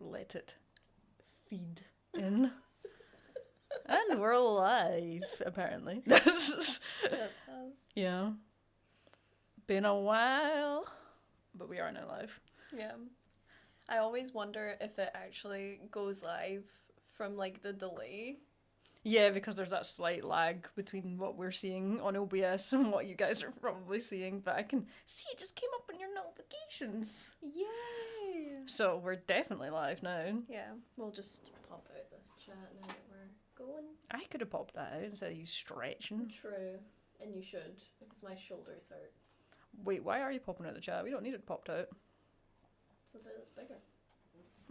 let it feed in. And we're alive, apparently. That's us. Yeah. Been a while, but we are now live. Yeah. I always wonder if it actually goes live from, like, the delay. Yeah, because there's that slight lag between what we're seeing on OBS and what you guys are probably seeing, but I can see it just came up in your notifications. Yay! So we're definitely live now. Yeah, we'll just pop out this chat now that we're going. I could have popped that out instead of you stretching. True. And you should, because my shoulders hurt. Wait, why are you popping out the chat? We don't need it popped out. So that it's bigger.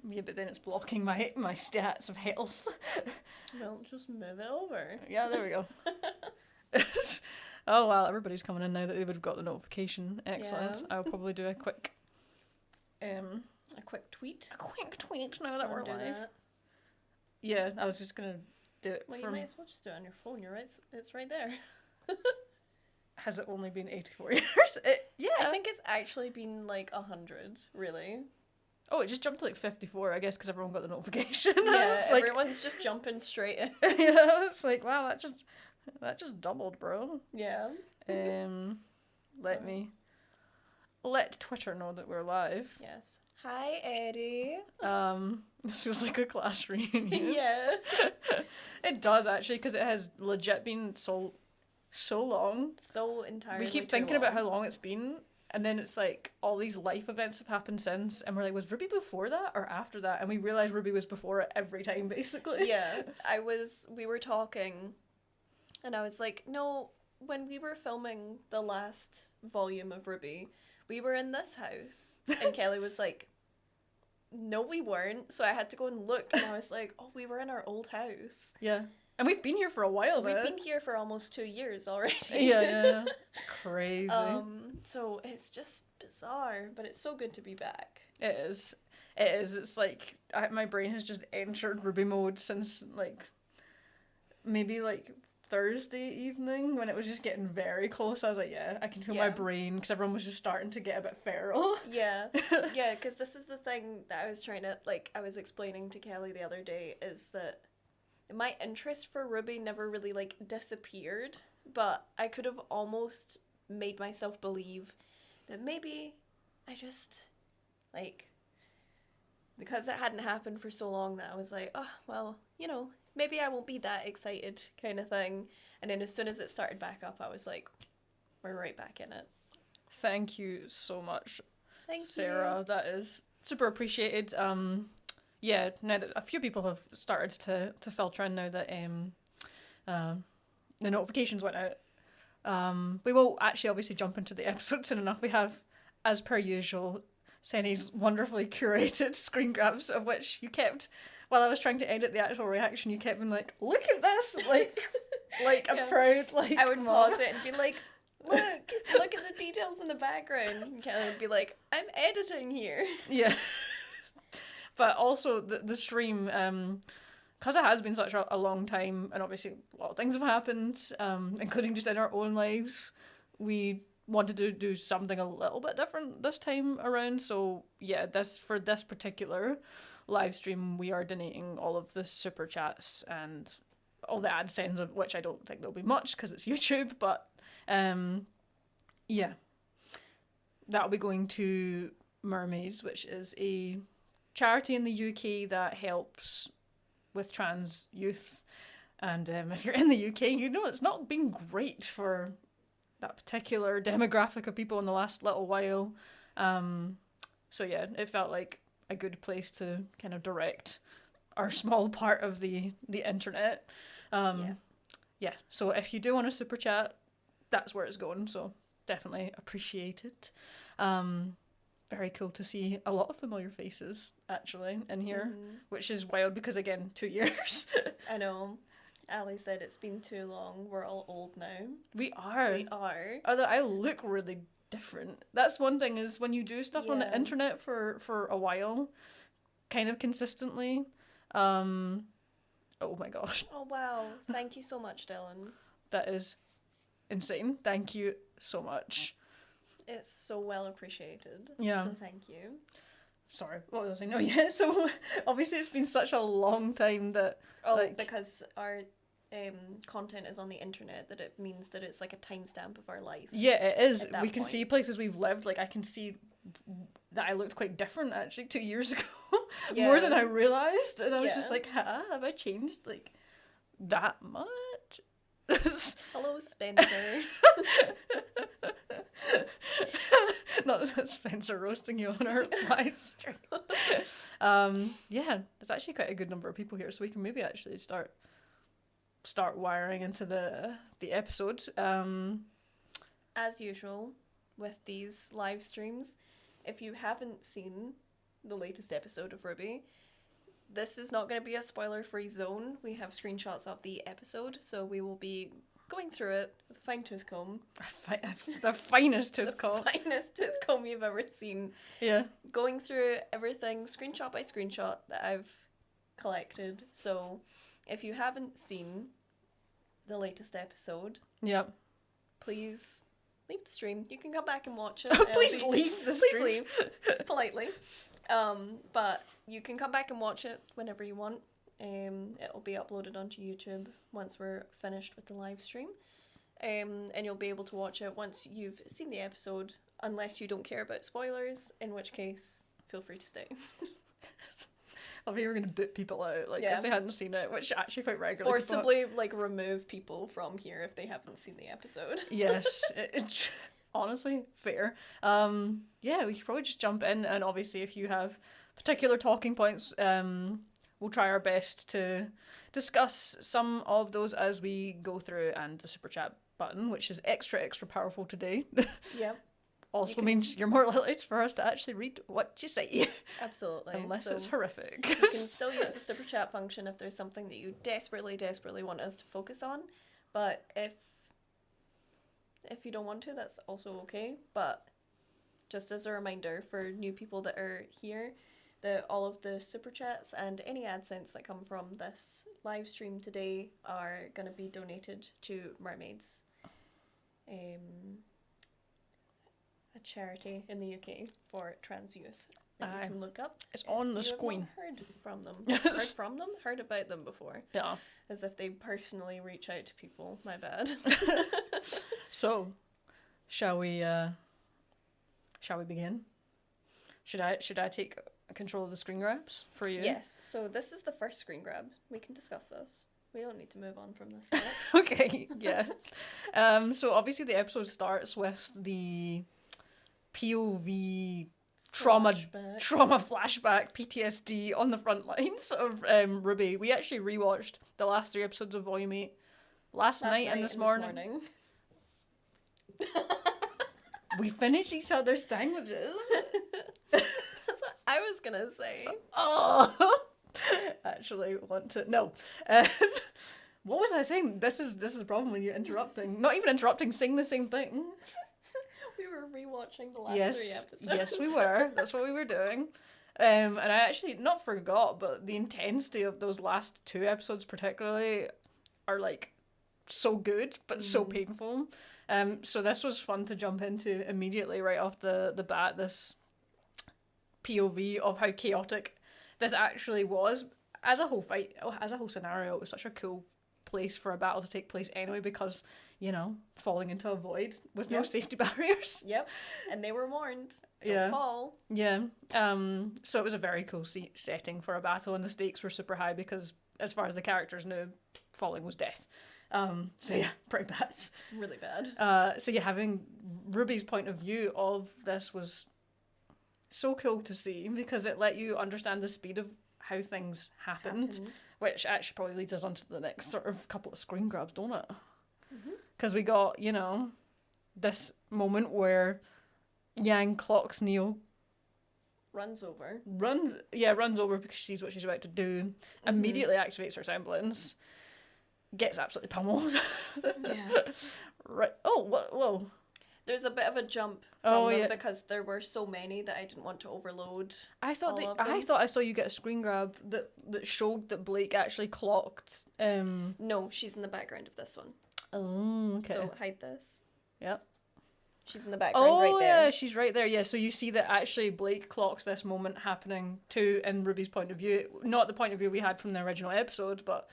Yeah, but then it's blocking my stats of health. Well, just move it over. Yeah, there we go. Oh wow, everybody's coming in now that they would have got the notification. Excellent. Yeah. I'll probably do a quick A quick tweet. now that we're Do live. that. Yeah, I was just gonna do it Well, you from... might as well just do it on your phone. You're right. It's right there. Has it only been 84 years? Yeah. I think it's actually been like 100, really. Oh, it just jumped to like 54, I guess, because everyone got the notification. Yeah, It's like, everyone's just jumping straight in. yeah, it's like, wow, that just doubled, bro. Yeah. Let Twitter know that we're live. Yes. Hi, Eddie. This feels like a class reunion. Yeah. It does actually, because it has legit been so long. So entirely. We keep too thinking about long. how long it's been, and then it's like all these life events have happened since, and we're like, was RWBY before that or after that? And we realized RWBY was before it every time, basically. Yeah, we were talking, and I was like, no, when we were filming the last volume of RWBY, we were in this house. And Kelly was like, no, we weren't. So I had to go and look, and I was like, oh, we were in our old house. Yeah. And we've been here for a while, We've though. been here for almost 2 years already. Yeah. Crazy. So it's just bizarre, but it's so good to be back. It is. It's like, my brain has just entered RWBY mode since, like, maybe, like, Thursday evening when it was just getting very close. I was like, yeah, I can feel my Yeah. brain, because everyone was just starting to get a bit feral. Yeah, yeah, because this is the thing that I was trying to, like, I was explaining to Kelly the other day, is that my interest for RWBY never really, like, disappeared, but I could have almost made myself believe that maybe I just, like, because it hadn't happened for so long that I was like, oh, well, you know, maybe I won't be that excited kind of thing. And then as soon as it started back up, I was like, we're right back in it. Thank you so much, Thank Sarah. you. That is super appreciated. Yeah, now that a few people have started to filter in now that the notifications went out. We will actually obviously jump into the episode soon enough. We have, as per usual, Senny's wonderfully curated screen grabs, of which you kept, while I was trying to edit the actual reaction, you kept being like, look at this, like a Yeah. proud, like, I would mom. pause it and be like, look at the details in the background. And Kelly would be like, I'm editing here. Yeah. But also the stream, because it has been such a long time, and obviously a lot of things have happened, including just in our own lives, we wanted to do something a little bit different this time around. So yeah, for this particular live stream, we are donating all of the super chats and all the AdSense, of which I don't think there'll be much because it's YouTube, but yeah, that'll be going to Mermaids, which is a charity in the UK that helps with trans youth. And if you're in the UK, you know it's not been great for that particular demographic of people in the last little while. So yeah, it felt like a good place to kind of direct our small part of the internet. Yeah, so if you do want a super chat, that's where it's going, so definitely appreciate it. Very cool to see a lot of familiar faces, actually, in here, which is wild because, again, 2 years. I know. Ali said it's been too long. We're all old now. We are. We are. Although I look really different. That's one thing, is when you do stuff on the Yeah. internet for a while, kind of consistently, oh my gosh, Oh, wow. Thank you so much, Dylan. that is insane. Thank you so much. It's so well appreciated. Yeah. So thank you. sorry, what was I saying? No, yeah, so obviously it's been such a long time that... because our content is on the internet, that it means that it's like a timestamp of our life. Yeah, it is. At that We can point. see places we've lived. Like, I can see that I looked quite different, actually, 2 years ago. More than I realised. And I was just like, have I changed, like, that much? Hello, Spencer. Not Spencer roasting you on our live stream. Yeah, there's actually quite a good number of people here, so we can maybe actually start wiring into the episode. As usual with these live streams, if you haven't seen the latest episode of RWBY, this is not going to be a spoiler-free zone. We have screenshots of the episode, so we will be going through it with a fine tooth comb. The finest tooth comb. The finest tooth comb you've ever seen. Yeah. Going through everything screenshot by screenshot that I've collected. So if you haven't seen the latest episode, Yep. please leave the stream. You can come back and watch it. Please leave the stream. Please leave. Politely. But you can come back and watch it whenever you want. It'll be uploaded onto YouTube once we're finished with the live stream. And you'll be able to watch it once you've seen the episode, unless you don't care about spoilers, in which case, feel free to stay. I think we're going to boot people out, like, if they hadn't seen it, which actually quite regularly. Forcibly, like, remove people from here if they haven't seen the episode. Yes. It's honestly fair. Yeah, we should probably just jump in, and obviously if you have particular talking points, we'll try our best to discuss some of those as we go through, and the super chat button, which is extra powerful today. Yep. Also means you're more likely for us to actually read what you say. Absolutely. Unless it's horrific. You can still use the super chat function if there's something that you desperately want us to focus on. But if you don't want to, that's also okay. But just as a reminder for new people that are here, that all of the super chats and any AdSense that come from this live stream today are going to be donated to Mermaids. A charity in the UK for trans youth that you can look up. It's on the screen. Heard from them. Heard about them before. Yeah. As if they personally reach out to people. My bad. So, shall we begin? Should I take control of the screen grabs for you? Yes. So this is the first screen grab. We can discuss this. We don't need to move on from this yet. Okay, yeah. So obviously the episode starts with the POV trauma flashback PTSD on the front lines of RWBY. We actually rewatched the last 3 episodes of Volume 8 last night and this morning. We finished each other's sandwiches. That's what I was gonna say. Oh, actually want to no. What was I saying? This is the problem when you're interrupting. Not even interrupting, saying the same thing. We were rewatching the last 3 episodes. Yes, we were. That's what we were doing. And I actually not forgot, but the intensity of those last 2 episodes particularly are like so good, but so painful. So this was fun to jump into immediately right off the bat. This POV of how chaotic this actually was as a whole fight, as a whole scenario. It was such a cool place for a battle to take place anyway, because falling into a void with no safety barriers. Yep, and they were warned. Don't fall. Yeah. So it was a very cool setting for a battle, and the stakes were super high because, as far as the characters knew, falling was death. So yeah, pretty bad. Really bad. So yeah, having RWBY's point of view of this was so cool to see, because it let you understand the speed of how things happened. Which actually probably leads us on to the next sort of couple of screen grabs, don't it? Because we got, this moment where Yang clocks Neo. Runs over because she sees what she's about to do. Immediately activates her semblance. Gets absolutely pummeled. Yeah. Right. Oh, whoa. There's a bit of a jump from them because there were so many that I didn't want to overload. I thought I saw you get a screen grab that showed that Blake actually clocked. No, she's in the background of this one. Oh, okay. So hide this. Yep. She's in the background right there. Yeah, she's right there. Yeah, so you see that actually Blake clocks this moment happening too in Ruby's point of view. Not the point of view we had from the original episode, but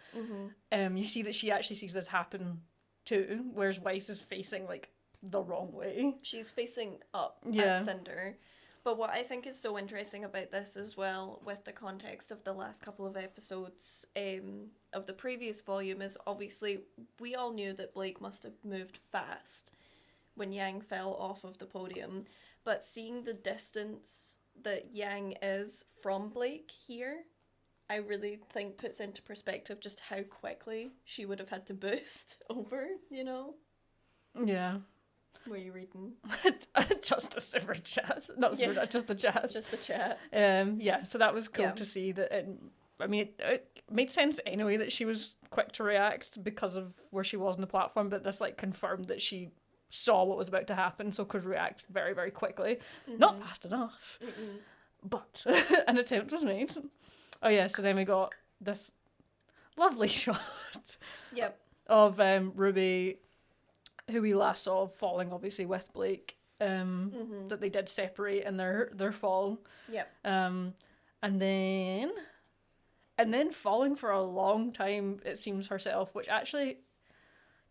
you see that she actually sees this happen too, whereas Weiss is facing, like, the wrong way. She's facing up at Cinder. But what I think is so interesting about this as well, with the context of the last couple of episodes of the previous volume, is obviously we all knew that Blake must have moved fast when Yang fell off of the podium. But seeing the distance that Yang is from Blake here, I really think puts into perspective just how quickly she would have had to boost over, you know? Yeah. What are you reading? Just a super chat. Not super chat, just the chat. Just the chat. Yeah, so that was cool to see that it made sense anyway that she was quick to react because of where she was on the platform, but this, like, confirmed that she saw what was about to happen, so could react very, very quickly. Not fast enough, but an attempt was made. Oh yeah, so then we got this lovely shot of Ruby, who we last saw falling obviously with Blake, that they did separate in their fall. And then falling for a long time, it seems, herself, which actually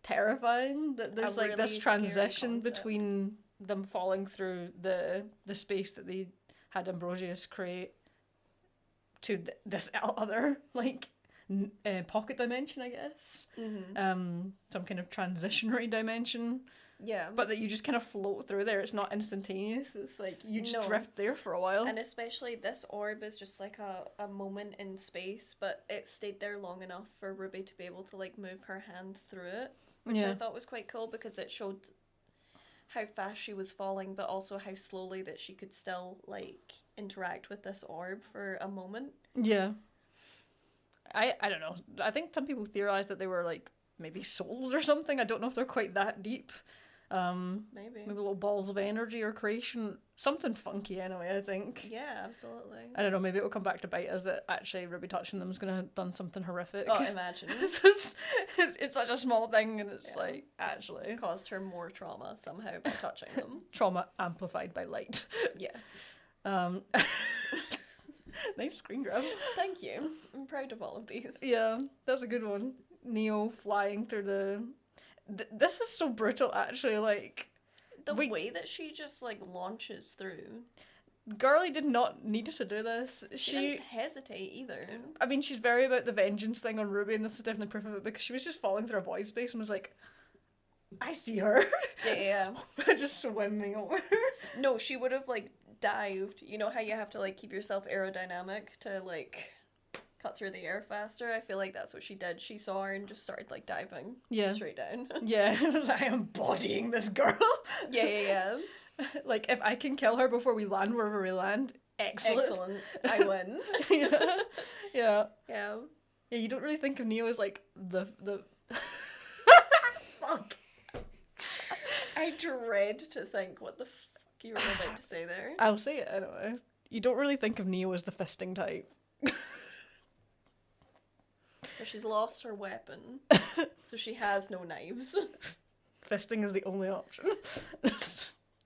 terrifying that there's like this transition between them falling through the space that they had Ambrosius create to this other, like, pocket dimension, I guess. Some kind of transitionary dimension. Yeah. But that you just kind of float through there. It's not instantaneous. It's like you just drift there for a while. And especially this orb is just like a moment in space, but it stayed there long enough for Ruby to be able to, like, move her hand through it, which I thought was quite cool because it showed how fast she was falling, but also how slowly that she could still, like, interact with this orb for a moment. Yeah. I don't know. I think some people theorized that they were, like, maybe souls or something. I don't know if they're quite that deep. Maybe little balls of energy or creation. Something funky anyway, I think. Yeah, absolutely. I don't know, maybe it will come back to bite us that actually Ruby touching them is going to have done something horrific. Oh, imagine. It's such a small thing and it's like, actually. It caused her more trauma somehow by touching them. Trauma amplified by light. Yes. Nice screen grab. Thank you. I'm proud of all of these. Yeah, that's a good one. Neo flying through the... this is so brutal, actually, like... The way that she just, like, launches through. Girlie did not need to do this. She didn't hesitate either. I mean, she's very about the vengeance thing on Ruby, and this is definitely proof of it, because she was just falling through a void space and was like, I see her. Yeah. Just swimming over. No, she would have, like, dived. You know how you have to, like, keep yourself aerodynamic to, like, cut through the air faster? I feel like that's what she did. She saw her and just started, like, diving straight down. Yeah, it was like, I am embodying this girl. Yeah. Like, if I can kill her before we land wherever we land, excellent. I win. Yeah. Yeah, you don't really think of Neo as, like, the... Fuck. I dread to think what the fuck you were about to say there. I'll say it anyway. You don't really think of Neo as the fisting type. But she's lost her weapon, so she has no knives. Fisting is the only option.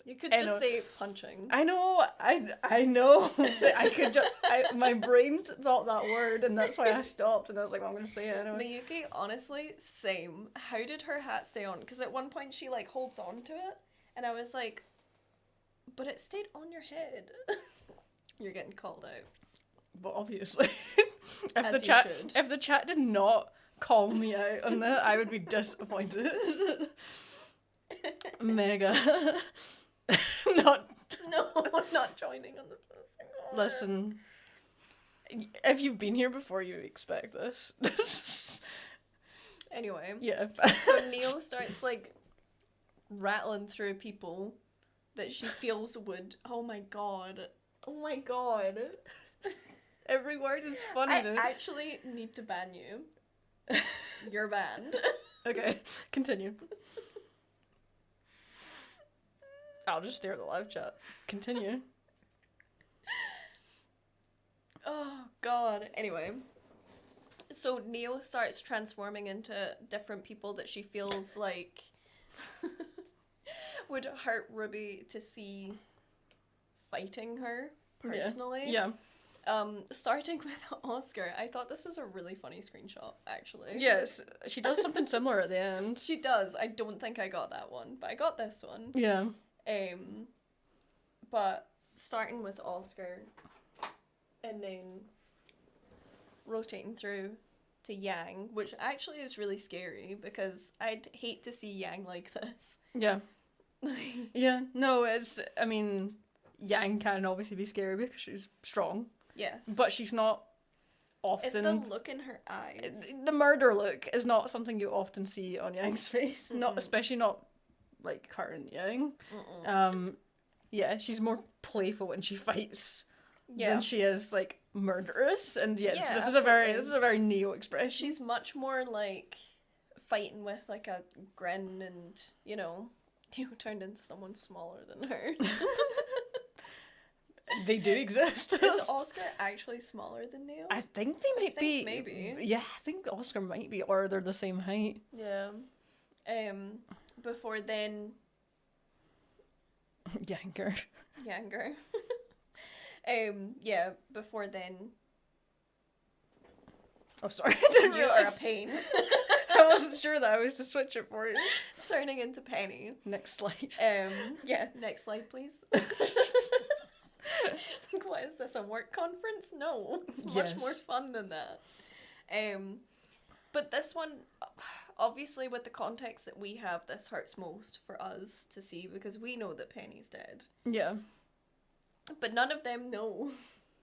You could just say punching. I know. I know. I could just... my brain thought that word, and that's why I stopped, and I was like, well, I'm going to say it anyway. Miyuki, honestly, same. How did her hat stay on? Because at one point she, like, holds on to it, and I was like, but it stayed on your head. You're getting called out. But obviously, if the chat did not call me out on that, I would be disappointed. Mega. not joining on the first. Listen, if you've been here before, you expect this. Anyway. Yeah. So Neo starts, like, rattling through people that she feels would... Oh my god. Every word is funny. I actually need to ban you. You're banned. Okay, continue. I'll just stare at the live chat. Continue. Oh god. Anyway. So Neo starts transforming into different people that she feels like would hurt Ruby to see fighting her personally. Yeah. Starting with Oscar, I thought this was a really funny screenshot, actually. Yes, she does something similar at the end. She does. I don't think I got that one, but I got this one. Yeah. But starting with Oscar and then rotating through to Yang, which actually is really scary because I'd hate to see Yang like this. Yeah. Yeah. No, I mean, Yang can obviously be scary because she's strong. Yes. But she's not often... It's the look in her eyes. The murder look is not something you often see on Yang's face. Mm-mm. Not especially not, like, current Yang. Mm-mm. Yeah, she's more playful when she fights Yeah. than she is, like, murderous. And yes, Yeah, this absolutely. is a very Neo expression. She's much more, like, fighting with, like, a grin and, turned into someone smaller than her. They do exist. Is Oscar actually smaller than Neo? I think they might be. Maybe. Yeah, I think Oscar might be, or they're the same height. Yeah. Before then, Younger. younger. Yeah, before then, Oh, sorry, I didn't you are realize. a pain. I wasn't sure that I was to switch it for you. Turning into Penny. Next slide. Yeah, next slide, please. Like, what is this, a work conference? No, it's much more fun than that. But this one, obviously with the context that we have, this hurts most for us to see because we know that Penny's dead. Yeah. But none of them know.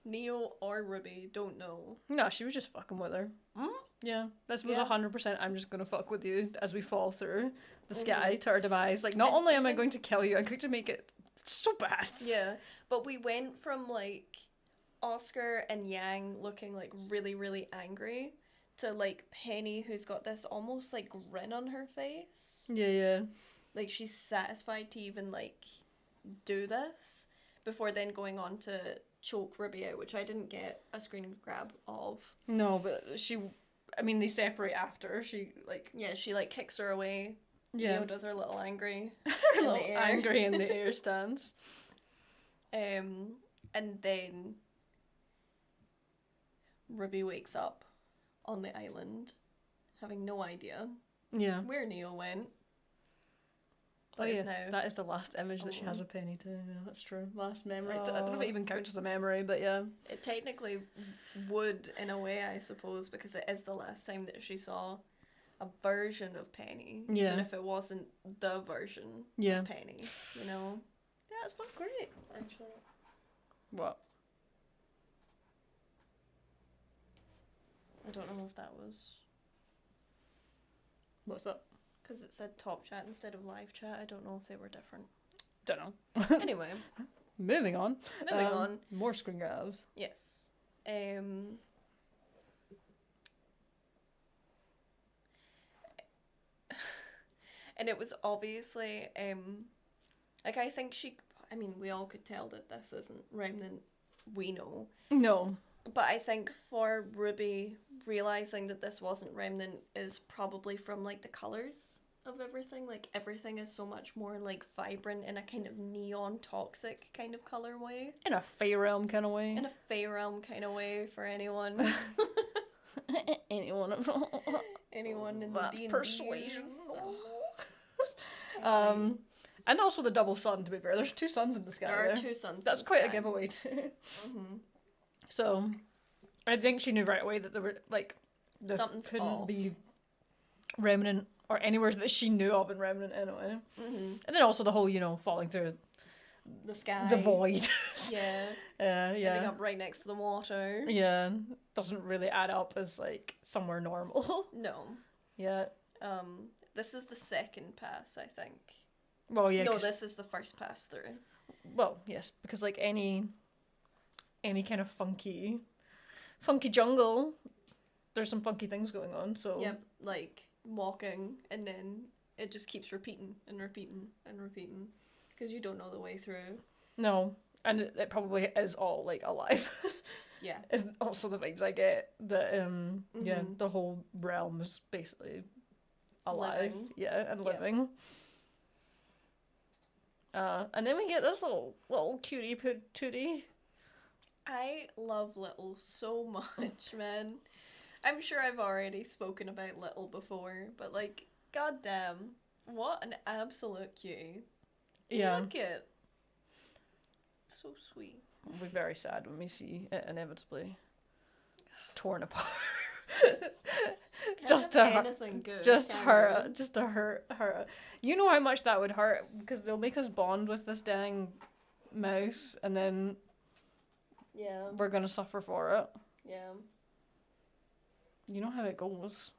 Neo or Ruby don't know. No, she was just fucking with her. Mm? Yeah, this was Yeah. 100%. I'm just gonna fuck with you as we fall through the sky to our demise. Like, not And only am I even- going to kill you, I'm going to make it so bad. Yeah, but we went from like Oscar and Yang looking like really, really angry to like Penny, who's got this almost like grin on her face. Yeah, yeah. Like she's satisfied to even like do this before then going on to choke Ruby out, which I didn't get a screen grab of. No, but they separate after. She, like... Yeah, she like kicks her away. Yeah. Neo does her little angry. Her in the little air. angry in the air stance. And then Ruby wakes up on the island, having no idea Yeah. where Neo went. Oh, But yeah. is now That is the last image that she has alone. of Penny, too. Yeah, that's true. Last memory. I don't know if Oh. it even counts as a memory, but yeah. It technically would, in a way, I suppose, because it is the last time that she saw a version of Penny. Yeah. Even if it wasn't the version Yeah. of Penny, you know? Yeah, it's not great. Actually. What? I don't know if that was... What's up? Because it said top chat instead of live chat. I don't know if they were different. Don't know. Anyway, Moving on. moving on. More screen grabs. Yes. And it was obviously, like, I think we all could tell that this isn't Remnant, we know. No. But I think for Ruby, realising that this wasn't Remnant is probably from, like, the colours of everything. Like, everything is so much more, like, vibrant in a kind of neon toxic kind of colour way. In a Fey Realm kind of way. In a Fey Realm kind of way for anyone. Anyone. Anyone in the That D&Ds. persuasion. And also the double sun, to be fair. There's two suns in the sky. There are there. two suns. That's in the quite a sky. giveaway too. Mm-hmm. So, I think she knew right away that there were, like, this Something's couldn't off. be Remnant or anywhere that she knew of in Remnant anyway. Mm-hmm. And then also the whole, falling through The sky. the void. Yeah. Yeah. Ending up right next to the water. Yeah. Doesn't really add up as, like, somewhere normal. No. Yeah. This is the second pass, I think. Well, yeah. No, 'cause- this is the first pass through. Well, yes, because, like, any kind of funky jungle, there's some funky things going on, so... Yep, like walking, and then it just keeps repeating and repeating and repeating. Because you don't know the way through. No, and it probably is all, like, alive. Yeah. Is also the vibes I get that, yeah, Mhm. the whole realm is basically alive. Living. Yeah, and Yeah. living. And then we get this little cutie patootie. I love Little so much, man. I'm sure I've already spoken about Little before, but like, goddamn, what an absolute cutie. Yeah. Look it. So sweet. We'll be very sad when we see it inevitably torn apart. Just to hurt, anything good. just to hurt her. You know how much that would hurt because they'll make us bond with this dang mouse, and then Yeah. we're gonna suffer for it. Yeah. You know how it goes.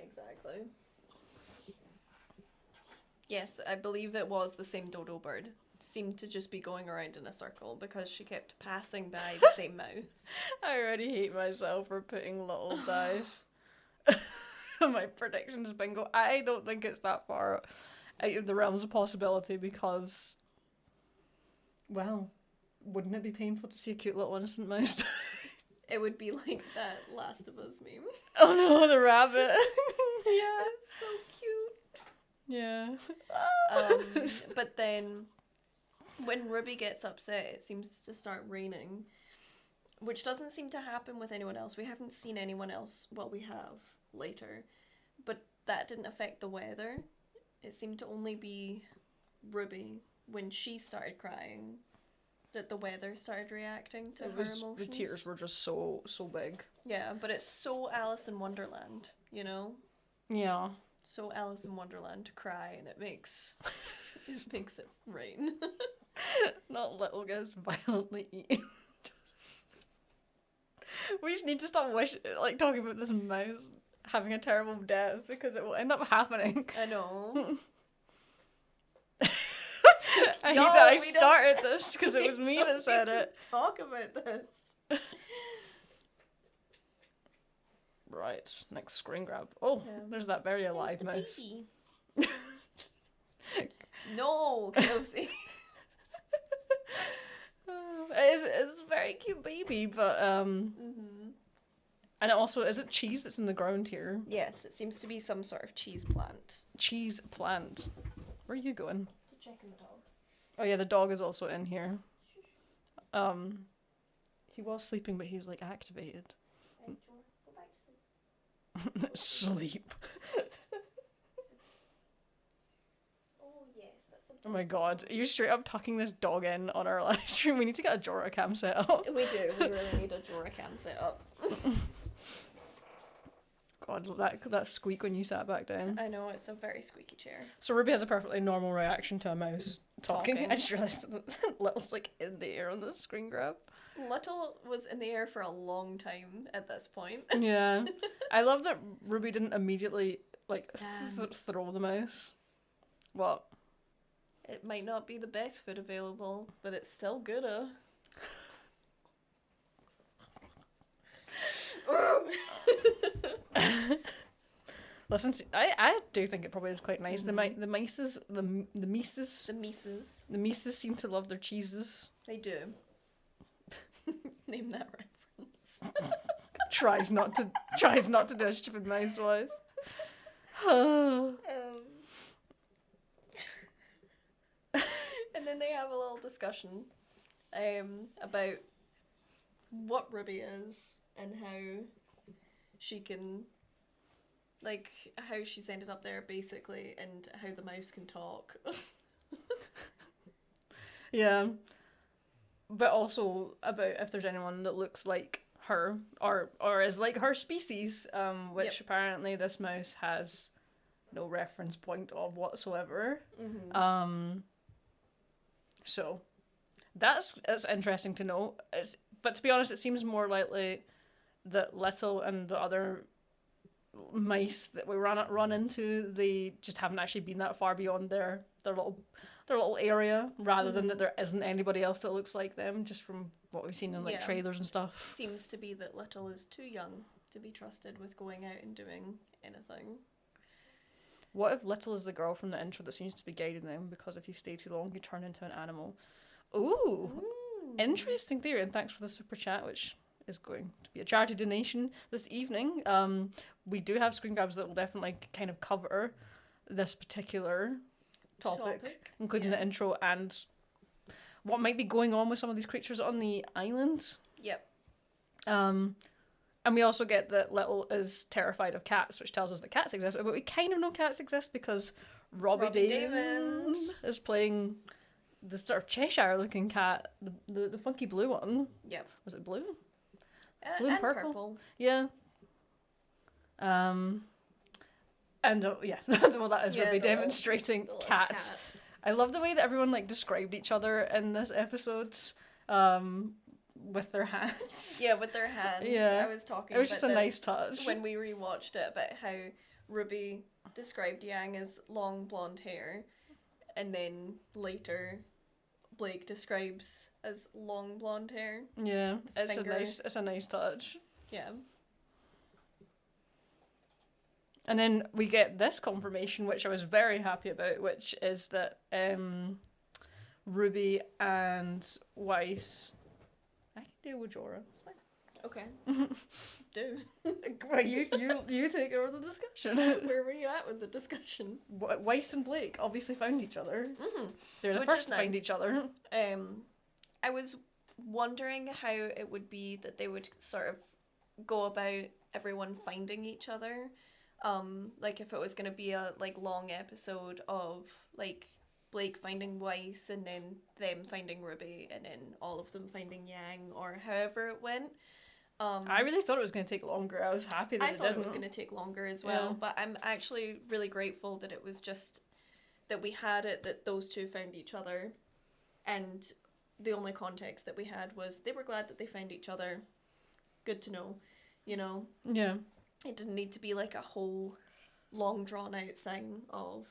Exactly. Yes, I believe it was the same dodo bird. Seemed to just be going around in a circle because she kept passing by the same mouse. I already hate myself for putting little dice. My predictions bingo. I don't think it's that far out of the realms of possibility because, well, wouldn't it be painful to see a cute little innocent mouse die? It would be like that Last of Us meme. Oh no, the rabbit. Yeah, it's so cute. Yeah. But then when Ruby gets upset, it seems to start raining, which doesn't seem to happen with anyone else. We haven't seen anyone else. Well, we have later, but that didn't affect the weather. It seemed to only be Ruby when she started crying that the weather started reacting to her emotions. The tears were just so big. Yeah, but it's so Alice in Wonderland, you know? Yeah. So Alice in Wonderland to cry, and it makes it rain. Not little gets violently eaten. We just need to stop talking about this mouse having a terrible death because it will end up happening. I know. I hate that I started this because it was me that said it. Talk about this. Right, next screen grab. Oh, Yeah. there's that very alive mouse. No, Kelsey. It's a very cute baby, but and it also, is it cheese that's in the ground here? Yes, it seems to be some sort of cheese plant. Cheese plant. Where are you going? Checking the dog. Oh yeah, the dog is also in here. He was sleeping, but he's like activated. Go back to Sleep. Oh yes, that's a Oh my god, are you straight up tucking this dog in on our live stream? We need to get a Jorah cam set up. We do. We really need a Jorah cam set up. God, that squeak when you sat back down. I know, it's a very squeaky chair. So Ruby has a perfectly normal reaction to a mouse talking. Talking. I just realised that Little's like in the air on the screen grab. Little was in the air for a long time at this point. Yeah. I love that Ruby didn't immediately Damn. throw the mouse. What? It might not be the best food available, but it's still gooder. Listen, I do think it probably is quite nice. The mices seem to love their cheeses. They do. Name that reference. tries not to do a stupid mouse voice. And then they have a little discussion about what Ruby is and how she can, like, how she's ended up there basically, and how the mouse can talk. Yeah. But also about if there's anyone that looks like her or is like her species, which apparently this mouse has no reference point of whatsoever. Mm-hmm. So that's interesting to know. But to be honest, it seems more likely that Little and the other mice that we run into, they just haven't actually been that far beyond their little area, rather than that there isn't anybody else that looks like them, just from what we've seen in trailers and stuff. Seems to be that Little is too young to be trusted with going out and doing anything. What if Little is the girl from the intro that seems to be guiding them, because if you stay too long, you turn into an animal? Ooh. Interesting theory, and thanks for the super chat, which is going to be a charity donation this evening. We do have screen grabs that will definitely kind of cover this particular topic. Including the intro and what might be going on with some of these creatures on the island. Yep. And we also get that Little is terrified of cats, which tells us that cats exist. But we kind of know cats exist because Robbie Daymond is playing the sort of Cheshire-looking cat, the funky blue one. Yep. Was it blue? Blue and purple. Yeah. And yeah, well, that is Ruby demonstrating cats. Cat. I love the way that everyone like described each other in this episode, with their hands. Yeah, with their hands. Yeah, I was talking. It was just a this nice touch when we rewatched it about how Ruby described Yang as long blonde hair, and then later Blake describes as long blonde hair. Yeah, it's a nice touch. Yeah. And then we get this confirmation, which I was very happy about, which is that Ruby and Weiss. I can deal with Jorah. It's fine. Okay. Do. Well, you take over the discussion. Where were you at with the discussion? Weiss and Blake obviously found each other. Mm-hmm. They're the first to find each other. I was wondering how it would be that they would sort of go about everyone finding each other. Like if it was going to be a like long episode of like Blake finding Weiss and then them finding Ruby and then all of them finding Yang, or however it went. I really thought it was going to take longer. I was happy that I thought didn't. it was going to take longer as well, Yeah. but I'm actually really grateful that it was just that we had it, that those two found each other, and the only context that we had was they were glad that they found each other. Good to know, you know? Yeah. It didn't need to be like a whole long drawn out thing of...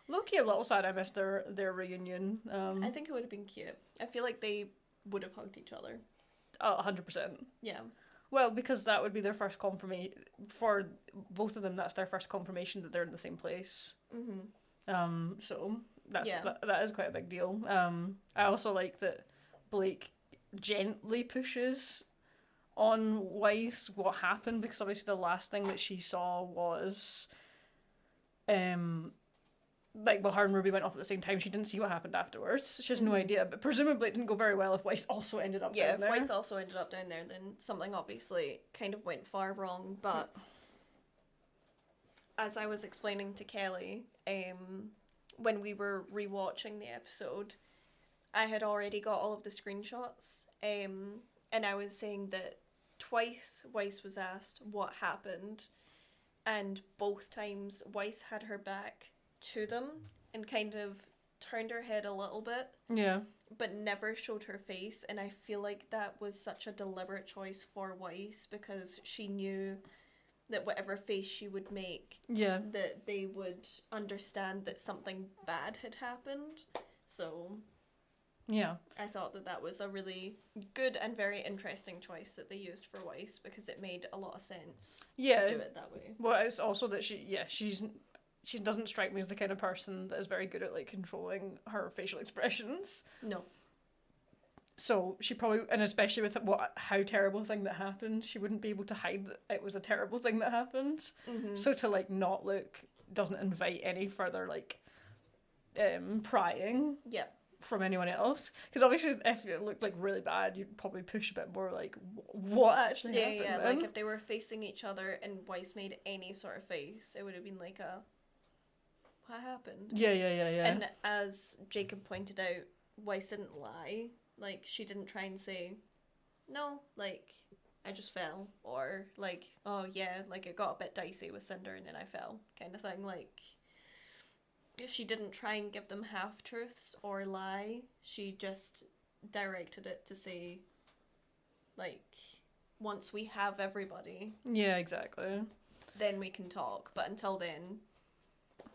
Low-key a little sad I missed their reunion. I think it would have been cute. I feel like they would have hugged each other. Oh, 100%. Yeah. Well, because that would be their first confirmation. For both of them, that's their first confirmation that they're in the same place. Mm-hmm. So that is quite a big deal. I also like that Blake gently pushes on Weiss what happened, because obviously the last thing that she saw was like, well, her and Ruby went off at the same time. She didn't see what happened afterwards. She has no idea, but presumably it didn't go very well if Weiss also ended up down there. Yeah, if Weiss also ended up down there, then something obviously kind of went far wrong. But as I was explaining to Kelly, when we were rewatching the episode, I had already got all of the screenshots, and I was saying that twice Weiss was asked what happened, and both times Weiss had her back to them and kind of turned her head a little bit, Yeah. but never showed her face. And I feel like that was such a deliberate choice for Weiss, because she knew that whatever face she would make, Yeah. that they would understand that something bad had happened. So Yeah. I thought that was a really good and very interesting choice that they used for Weiss, because it made a lot of sense Yeah. to do it that way. Well, it's also that she doesn't strike me as the kind of person that is very good at like controlling her facial expressions. No. So she probably, and especially with how terrible a thing that happened, she wouldn't be able to hide that it was a terrible thing that happened. Mm-hmm. So to like not look doesn't invite any further like prying Yeah. from anyone else. Because obviously if it looked like really bad, you'd probably push a bit more like what actually happened. Yeah, then. like if they were facing each other and Weiss made any sort of face, it would have been like a, what happened? Yeah. And as Jacob pointed out, Weiss didn't lie. Like, she didn't try and say, no, like, I just fell. Or, like, oh, yeah, like, it got a bit dicey with Cinder and then I fell, kind of thing. Like, she didn't try and give them half-truths or lie. She just directed it to say, like, once we have everybody, Yeah, exactly. then we can talk. But until then,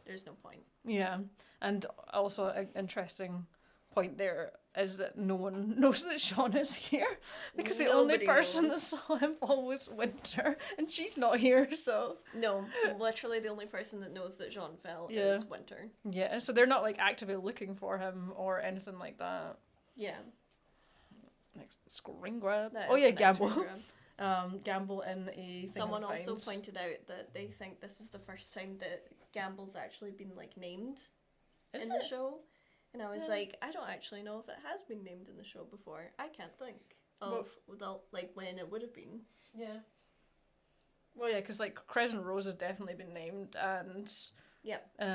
there's no point. Yeah, and also an interesting point there is that no one knows that Sean is here, because the only Nobody person knows. that saw him fall was Winter, and she's not here, so... No, literally the only person that knows that Jean fell Yeah. is Winter. Yeah, so they're not, like, actively looking for him or anything like that. Yeah. Next screen grab. that Oh is yeah, the next Gamble. program. Gamble in a thing Someone of also finds. pointed out that they think this is the first time that Gamble's actually been, like, named. Is in the it? show. And I was Yeah. like, I don't actually know if it has been named in the show before. I can't think of like when it would have been. Yeah. Well, yeah, because like Crescent Rose has definitely been named, and Yep. I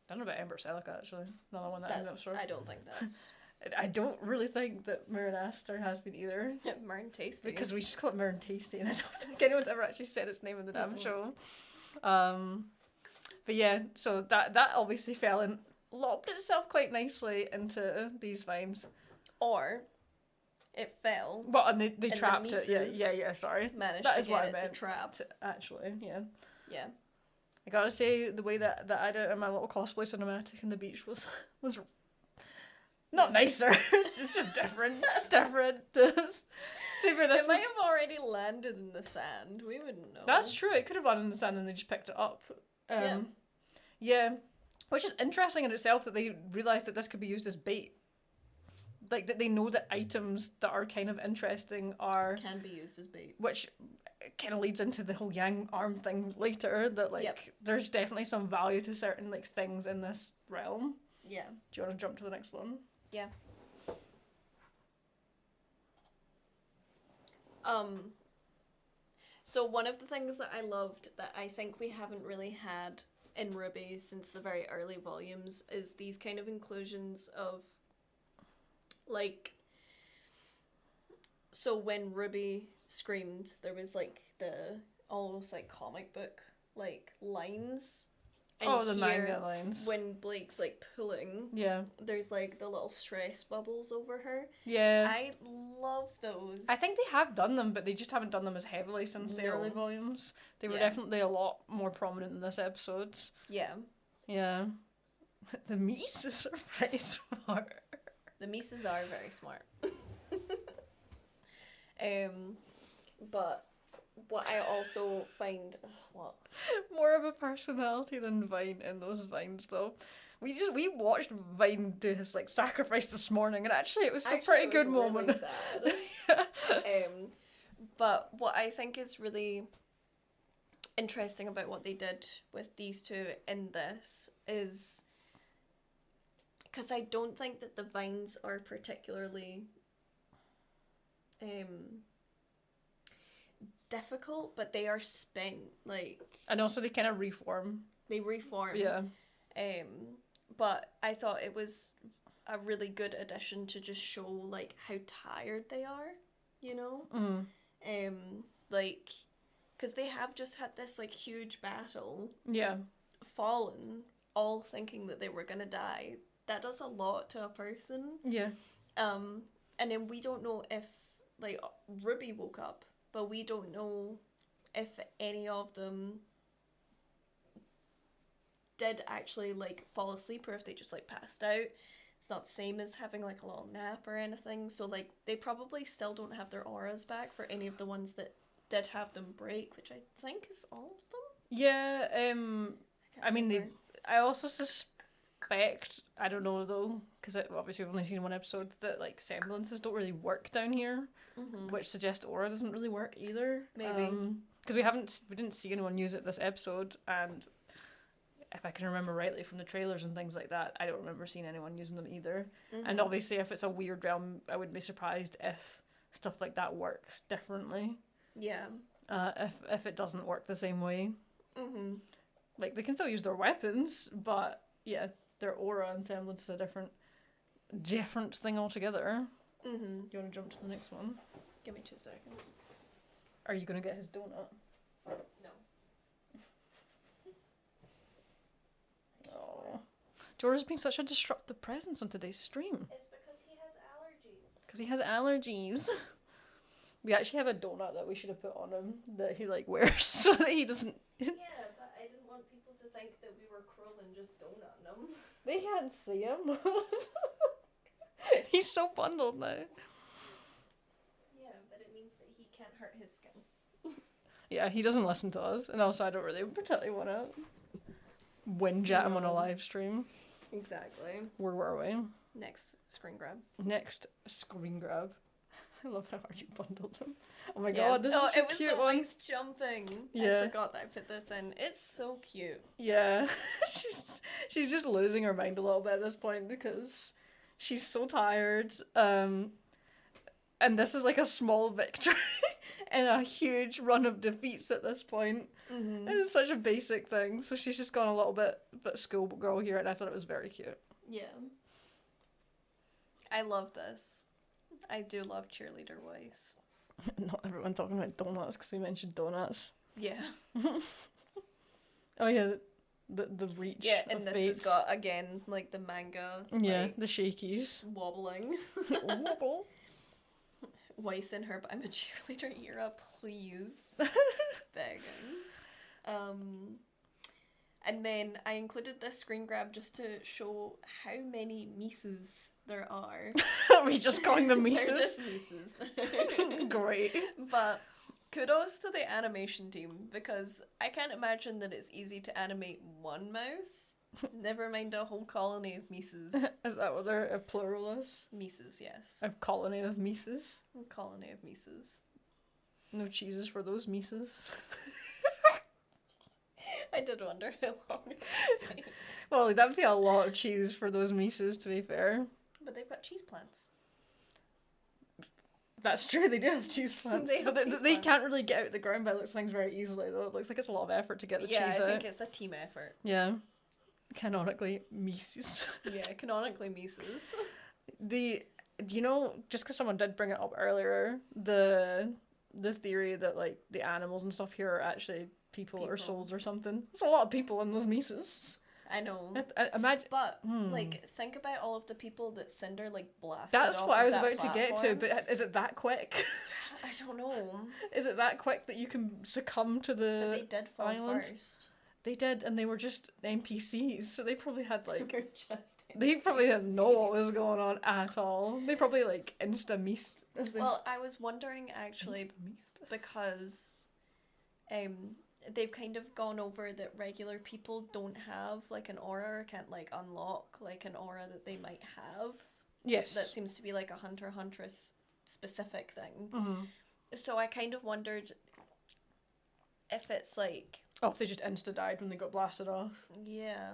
don't know about Ember Celica actually. Another one that I'm not sure. I don't think that's I don't really think that Mirren Aster has been either. Mern Tasty. Because we just call it Mirren Tasty, and I don't think anyone's ever actually said its name in the damn show. But yeah, so that obviously fell and lobbed itself quite nicely into these vines. Or it fell. Well, and they and trapped the it. Yeah, sorry. Managed That to is get what I it meant. to trap. Actually, yeah. Yeah. I gotta say, the way that I did it in my little cosplay cinematic in the beach was not nicer. It's just different. It's different. To be fair, It might have already landed in the sand. We wouldn't know. That's true. It could have landed in the sand and they just picked it up. Yeah. Which is interesting in itself that they realised that this could be used as bait. Like, that they know that items that are kind of interesting can be used as bait. Which kind of leads into the whole yang arm thing later, that, like, there's definitely some value to certain, like, things in this realm. Yeah. Do you want to jump to the next one? Yeah. So one of the things that I loved that I think we haven't really had in RWBY since the very early volumes is these kind of inclusions of, like, so when RWBY screamed, there was like the almost like comic book like lines. And the manga lines. When Blake's like pulling, there's like the little stress bubbles over her. Yeah. I love those. I think they have done them, but they just haven't done them as heavily since the early volumes. They were definitely a lot more prominent in this episode. Yeah. Yeah. The Mises are pretty smart. The Mises are very smart. But what I also find more of a personality than Vine in those vines though. We watched Vine do his like sacrifice this morning, and actually it was a pretty good moment. Really sad. But what I think is really interesting about what they did with these two in this is because I don't think that the vines are particularly difficult, but they are spent, like, and also they kind of reform. They reform. Yeah. But I thought it was a really good addition to just show like how tired they are, you know. Like, because they have just had this like huge battle. Yeah. Fallen, all thinking that they were gonna die. That does a lot to a person. Yeah. And then we don't know if like RWBY woke up, but we don't know if any of them did actually like fall asleep or if they just like passed out. It's not the same as having like a little nap or anything. So like they probably still don't have their auras back for any of the ones that did have them break, which I think is all of them. Yeah. I mean, I also suspect, I don't know though, because obviously we've only seen one episode, that like semblances don't really work down here, which suggests aura doesn't really work either. Maybe because we didn't see anyone use it this episode, and if I can remember rightly from the trailers and things like that, I don't remember seeing anyone using them either. And obviously, if it's a weird realm, I wouldn't be surprised if stuff like that works differently. Yeah. If it doesn't work the same way. Like, they can still use their weapons, but yeah, their aura and semblance is a different thing altogether. Do you want to jump to the next one? Give me 2 seconds. Are you going to get his donut? No. Oh. Jordan's been such a disruptive presence on today's stream. It's because he has allergies. Because he has allergies. We actually have a donut that we should have put on him that he like wears so that he doesn't... Yeah, but I didn't want people to think that we were cruel and just donutting him. They can't see him. He's so bundled now. Yeah, but it means that he can't hurt his skin. Yeah, he doesn't listen to us, and also I don't really particularly want to whinge at him on a live stream. Exactly. Where were we? Next screen grab. Next screen grab. I love how hard you bundled them. Oh my Yeah. god, this is a it was cute the one. mice jumping. Yeah. I forgot that I put this in. It's so cute. Yeah, she's just losing her mind a little bit at this point because she's so tired. And this is like a small victory in a huge run of defeats at this point. Mm-hmm. It's such a basic thing, so she's just gone a little bit schoolgirl here, and I thought it was very cute. Yeah. I love this. I do love cheerleader voice. Not everyone talking about donuts because we mentioned donuts. Yeah. Oh yeah, the reach. Yeah, and of this fates. has got, again, like the manga. Yeah, like, the shakies. wobbling. Wobble. Weiss in her I'm a cheerleader era, please. Begging. And then I included this screen grab just to show how many Mises there are. Are we just calling them They're Mises? just Mises. Great. But kudos to the animation team, because I can't imagine that it's easy to animate one mouse. Never mind a whole colony of Mises. Is that what they're a plural is? Mises, yes. A colony of Mises? A colony of Mises. No cheeses for those Mises. I did wonder how long it would take. Well, that'd be a lot of cheese for those Mises, to be fair. But they've got cheese plants. That's true, they do have cheese plants. They have but cheese they plants. can't really get out the ground by looks things very easily, though. It looks like it's a lot of effort to get the Yeah, cheese I out. think it's a team effort. Yeah. Canonically, Mises. Yeah, canonically Mises. You know, just because someone did bring it up earlier, the theory that, like, the animals and stuff here are actually people or souls or something. There's a lot of people in those Mises. I know. Imagine. But, like, think about all of the people that Cinder, like, blasted That's off what of I was that about to get to, platform. but is it that quick? I don't know. Is it that quick that you can succumb to But the they did fall island? first. They did, and they were just NPCs, so they probably had, like... They're just They probably didn't know what was going on at all. They probably, like, insta-meest. Well, I was wondering, actually, because they've kind of gone over that regular people don't have, like, an aura, or can't, like, unlock, like, an aura that they might have. Yes. That seems to be, like, a hunter-huntress specific thing. Mm-hmm. So I kind of wondered if it's, like... Oh, if they just insta-died when they got blasted off. Yeah.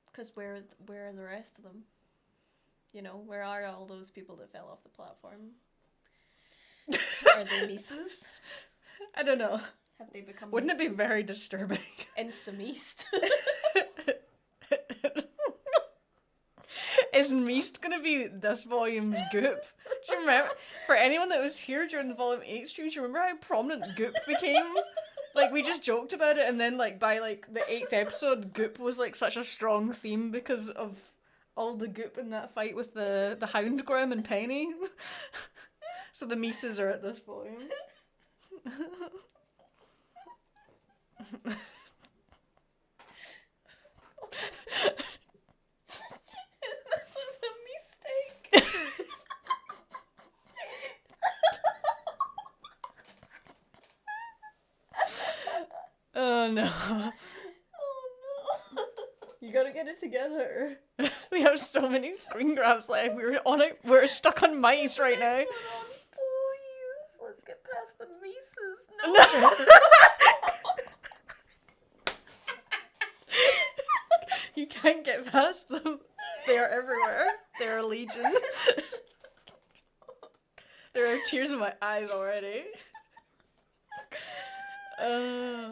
Because where are the rest of them? You know, where are all those people that fell off the platform? Are they Mises? I don't know. Have they become Wouldn't it be very disturbing? Insta-meest? Is Meest gonna be this volume's Goop? Do you remember? For anyone that was here during the Volume 8 stream, do you remember how prominent Goop became? Like, we just joked about it, and then, like, by, like, the 8th episode, Goop was, like, such a strong theme because of all the Goop in that fight with the Hound Grim and Penny. So the Mises are at this volume. That was a mistake. Oh no. Oh no. You gotta get it together. We have so many screen grabs left. We're stuck on mice right now. Next one on, please. Let's get past the Mises. No. You can't get past them. They are everywhere. They're a legion. There are tears in my eyes already.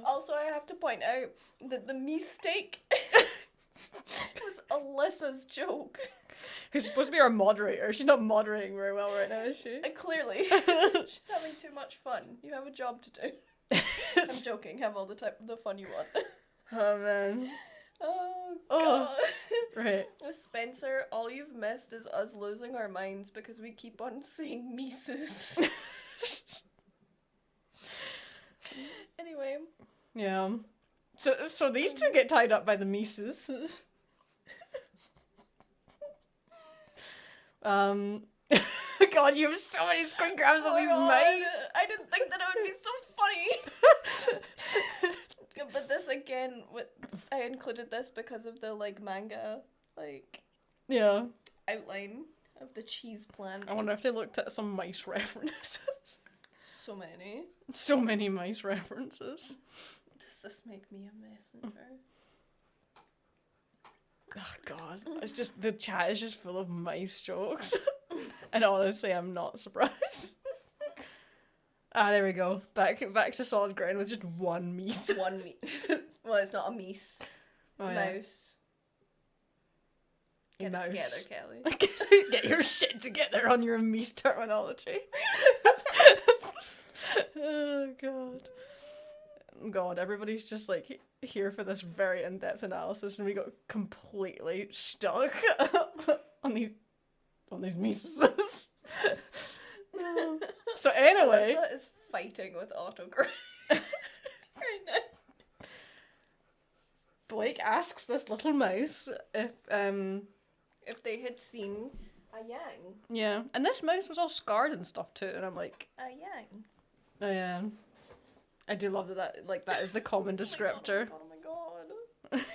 Also, I have to point out that the mistake was Alyssa's joke. Who's supposed to be our moderator. She's not moderating very well right now, is she? Clearly. She's having too much fun. You have a job to do. I'm joking. Have all the fun you want. Oh, man. Oh, Oh. God. Right. Spencer, all you've missed is us losing our minds because we keep on saying Mises. Anyway. Yeah. So these two get tied up by the Mises. God, you have so many screen grabs of these mice. I didn't think that it would be so funny. But this again, I included this because of the like manga like Yeah. outline Of the cheese plant. I wonder if they looked at some mice references. So many. So many mice references. Does this make me a messenger? Oh god, it's just, the chat is just full of mice jokes. And honestly, I'm not surprised. There we go. Back to solid ground with just one meese. One meese. Well, it's not a meese. It's a mouse. Get it together, Kelly. Get your shit together on your meese terminology. Oh god. God, everybody's just like here for this very in-depth analysis, and we got completely stuck on these meeses. So anyway, Alyssa is fighting with autocorrect right now. Blake asks this little mouse if they had seen a yang. Yeah, and this mouse was all scarred and stuff too, and I'm like, a yang. I am. I do love that that is the common descriptor. Oh my god.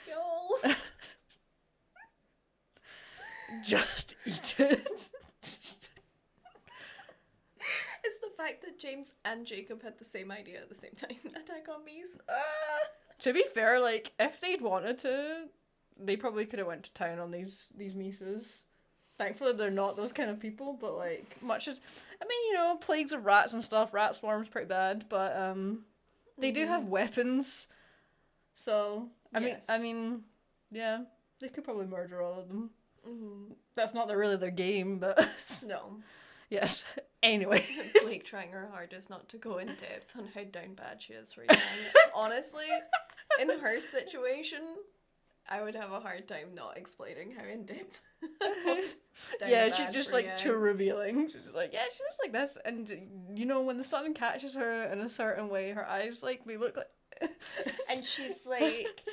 Y'all. Just eat it. It's the fact that James and Jacob had the same idea at the same time. Attack on meese. To be fair, like, if they'd wanted to, they probably could have went to town on these Mises. Thankfully, they're not those kind of people, but, like, much as... I mean, you know, plagues of rats and stuff, rat swarms pretty bad, but, they do have weapons, so... I mean, yeah, they could probably murder all of them. Mm-hmm. That's not really their game, but... No. Yes. Anyway. Blake trying her hardest not to go in depth on how down bad she is for Yang. Honestly, in her situation, I would have a hard time not explaining how in depth. Yeah, she's just like too revealing. She's just like, yeah, she's just like this, and you know, when the sun catches her in a certain way, her eyes like they look like. And she's like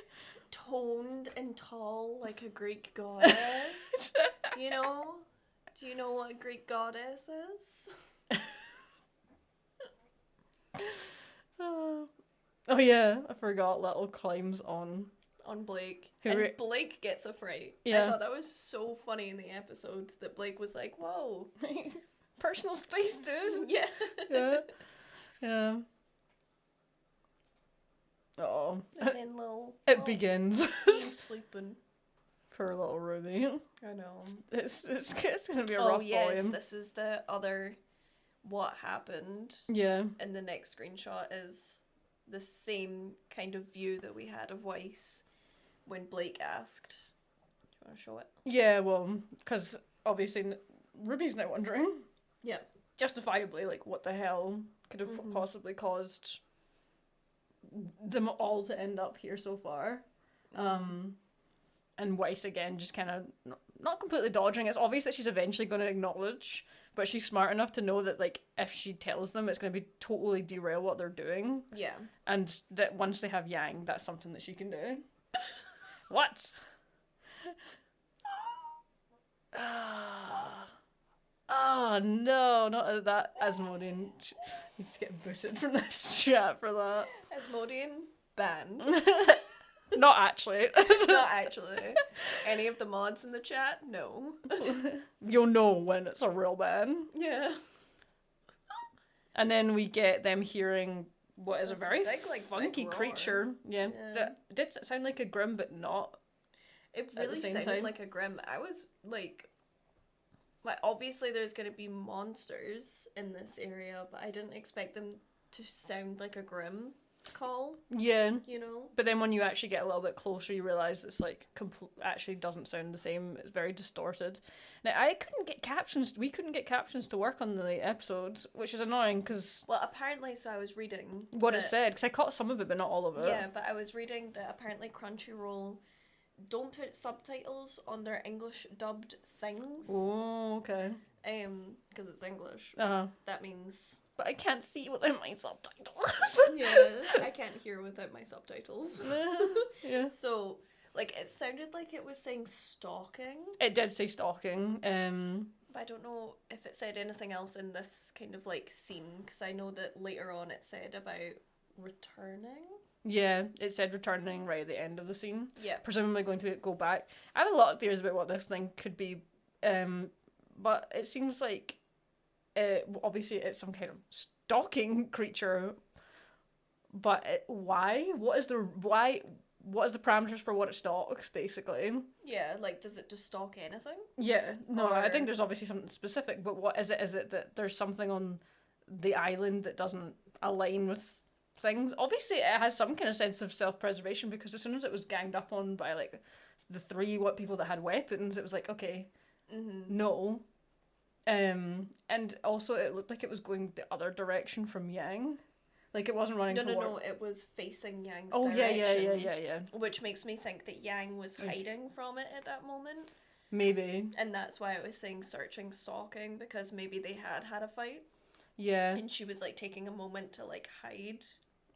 toned and tall like a Greek goddess. You know? Do you know what a Greek goddess is? Oh yeah, I forgot. Little climbs on Blake. And Blake gets a fright. Yeah. I thought that was so funny in the episode that Blake was like, whoa. Personal space, dude. Yeah. Yeah. Yeah. Oh. And then it begins. Sleeping. Poor little Ruby. I know. It's gonna be a rough volume. This is the other what happened. Yeah. And the next screenshot is the same kind of view that we had of Weiss when Blake asked. Do you want to show it? Yeah, well, because obviously Ruby's now wondering. Yeah. Justifiably, like, what the hell could have possibly caused them all to end up here so far. And Weiss, again, just kind of not completely dodging. It's obvious that she's eventually going to acknowledge, but she's smart enough to know that, like, if she tells them, it's going to be totally derail what they're doing. Yeah. And that once they have Yang, that's something that she can do. What? Oh, no, not that. Asmodean needs to get booted from this chat for that. Asmodean banned. Not actually. Not actually. Any of the mods in the chat? No. You'll know when it's a real ban. Yeah. And then we get them hearing what is a very big, like, funky big creature. Yeah. That did sound like a Grim, but not. It really sounded like a Grim. I was like, obviously there's going to be monsters in this area, but I didn't expect them to sound like a Grim call. Yeah. You know? But then when you actually get a little bit closer, you realise it's like actually doesn't sound the same. It's very distorted. Now, I couldn't get captions. We couldn't get captions to work on the episodes, which is annoying because... Well, apparently, so I was reading... What it said, because I caught some of it, but not all of it. Yeah, but I was reading that apparently Crunchyroll don't put subtitles on their English dubbed things. Oh, okay. Because it's English. Uh-huh. That means... But I can't see without my subtitles. Yeah, I can't hear without my subtitles. Yeah. So, like, it sounded like it was saying stalking. It did say stalking. But I don't know if it said anything else in this kind of, like, scene, because I know that later on it said about returning. Yeah, it said returning right at the end of the scene. Yeah. Presumably going to go back. I have a lot of theories about what this thing could be, but it seems like obviously it's some kind of stalking creature, but why? What is the parameters for what it stalks, basically? Yeah, like, does it just stalk anything? Yeah, no, I think Or- there's obviously something specific, but what is it? Is it that there's something on the island that doesn't align with things? Obviously, it has some kind of sense of self-preservation, because as soon as it was ganged up on by like the three people that had weapons, it was like, okay, no. And also it looked like it was going the other direction from Yang. Like it wasn't running toward... No, it was facing Yang's Oh, direction. yeah. Which makes me think that Yang was hiding from it at that moment. Maybe. And that's why I was saying searching, stalking, because maybe they had a fight. Yeah. And she was like taking a moment to like hide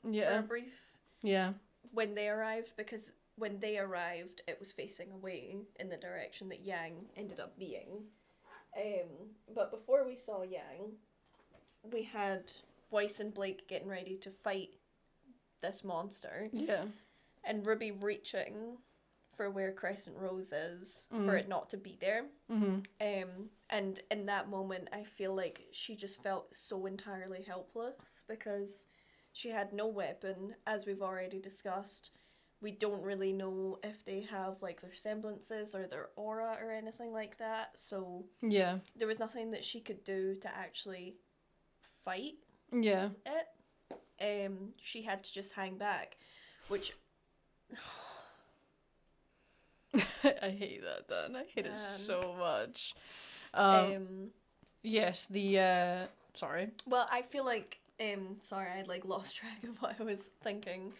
for Yeah. a brief Yeah. when they arrived, because when they arrived it was facing away in the direction that Yang ended up being. But before we saw Yang, we had Weiss and Blake getting ready to fight this monster, Yeah. and Ruby reaching for where Crescent Rose is for it not to be there. And in that moment, I feel like she just felt so entirely helpless because she had no weapon, as we've already discussed. We don't really know if they have like their semblances or their aura or anything like that. So Yeah. there was nothing that she could do to actually fight Yeah. it. She had to just hang back, which I hate that, Dan. I hate it so much. Yes, the sorry. well, I feel like sorry, I like lost track of what I was thinking.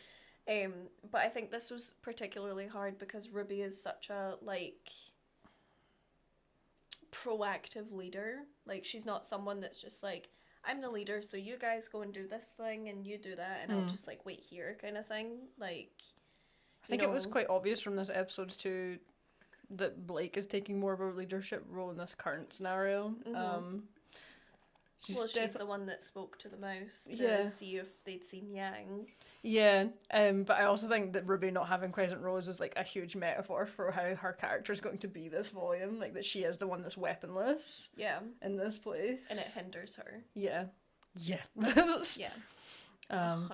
But I think this was particularly hard because Ruby is such a like proactive leader. Like she's not someone that's just like, I'm the leader, so you guys go and do this thing and you do that and I'll just like wait here kind of thing. Like I think it was quite obvious from this episode too that Blake is taking more of a leadership role in this current scenario. She's the one that spoke to the mouse to Yeah. see if they'd seen Yang. Yeah, but I also think that Ruby not having Crescent Rose is like a huge metaphor for how her character is going to be this volume. Like that she is the one that's weaponless Yeah. in this place. And it hinders her. Yeah. Yeah. Yeah. 100%.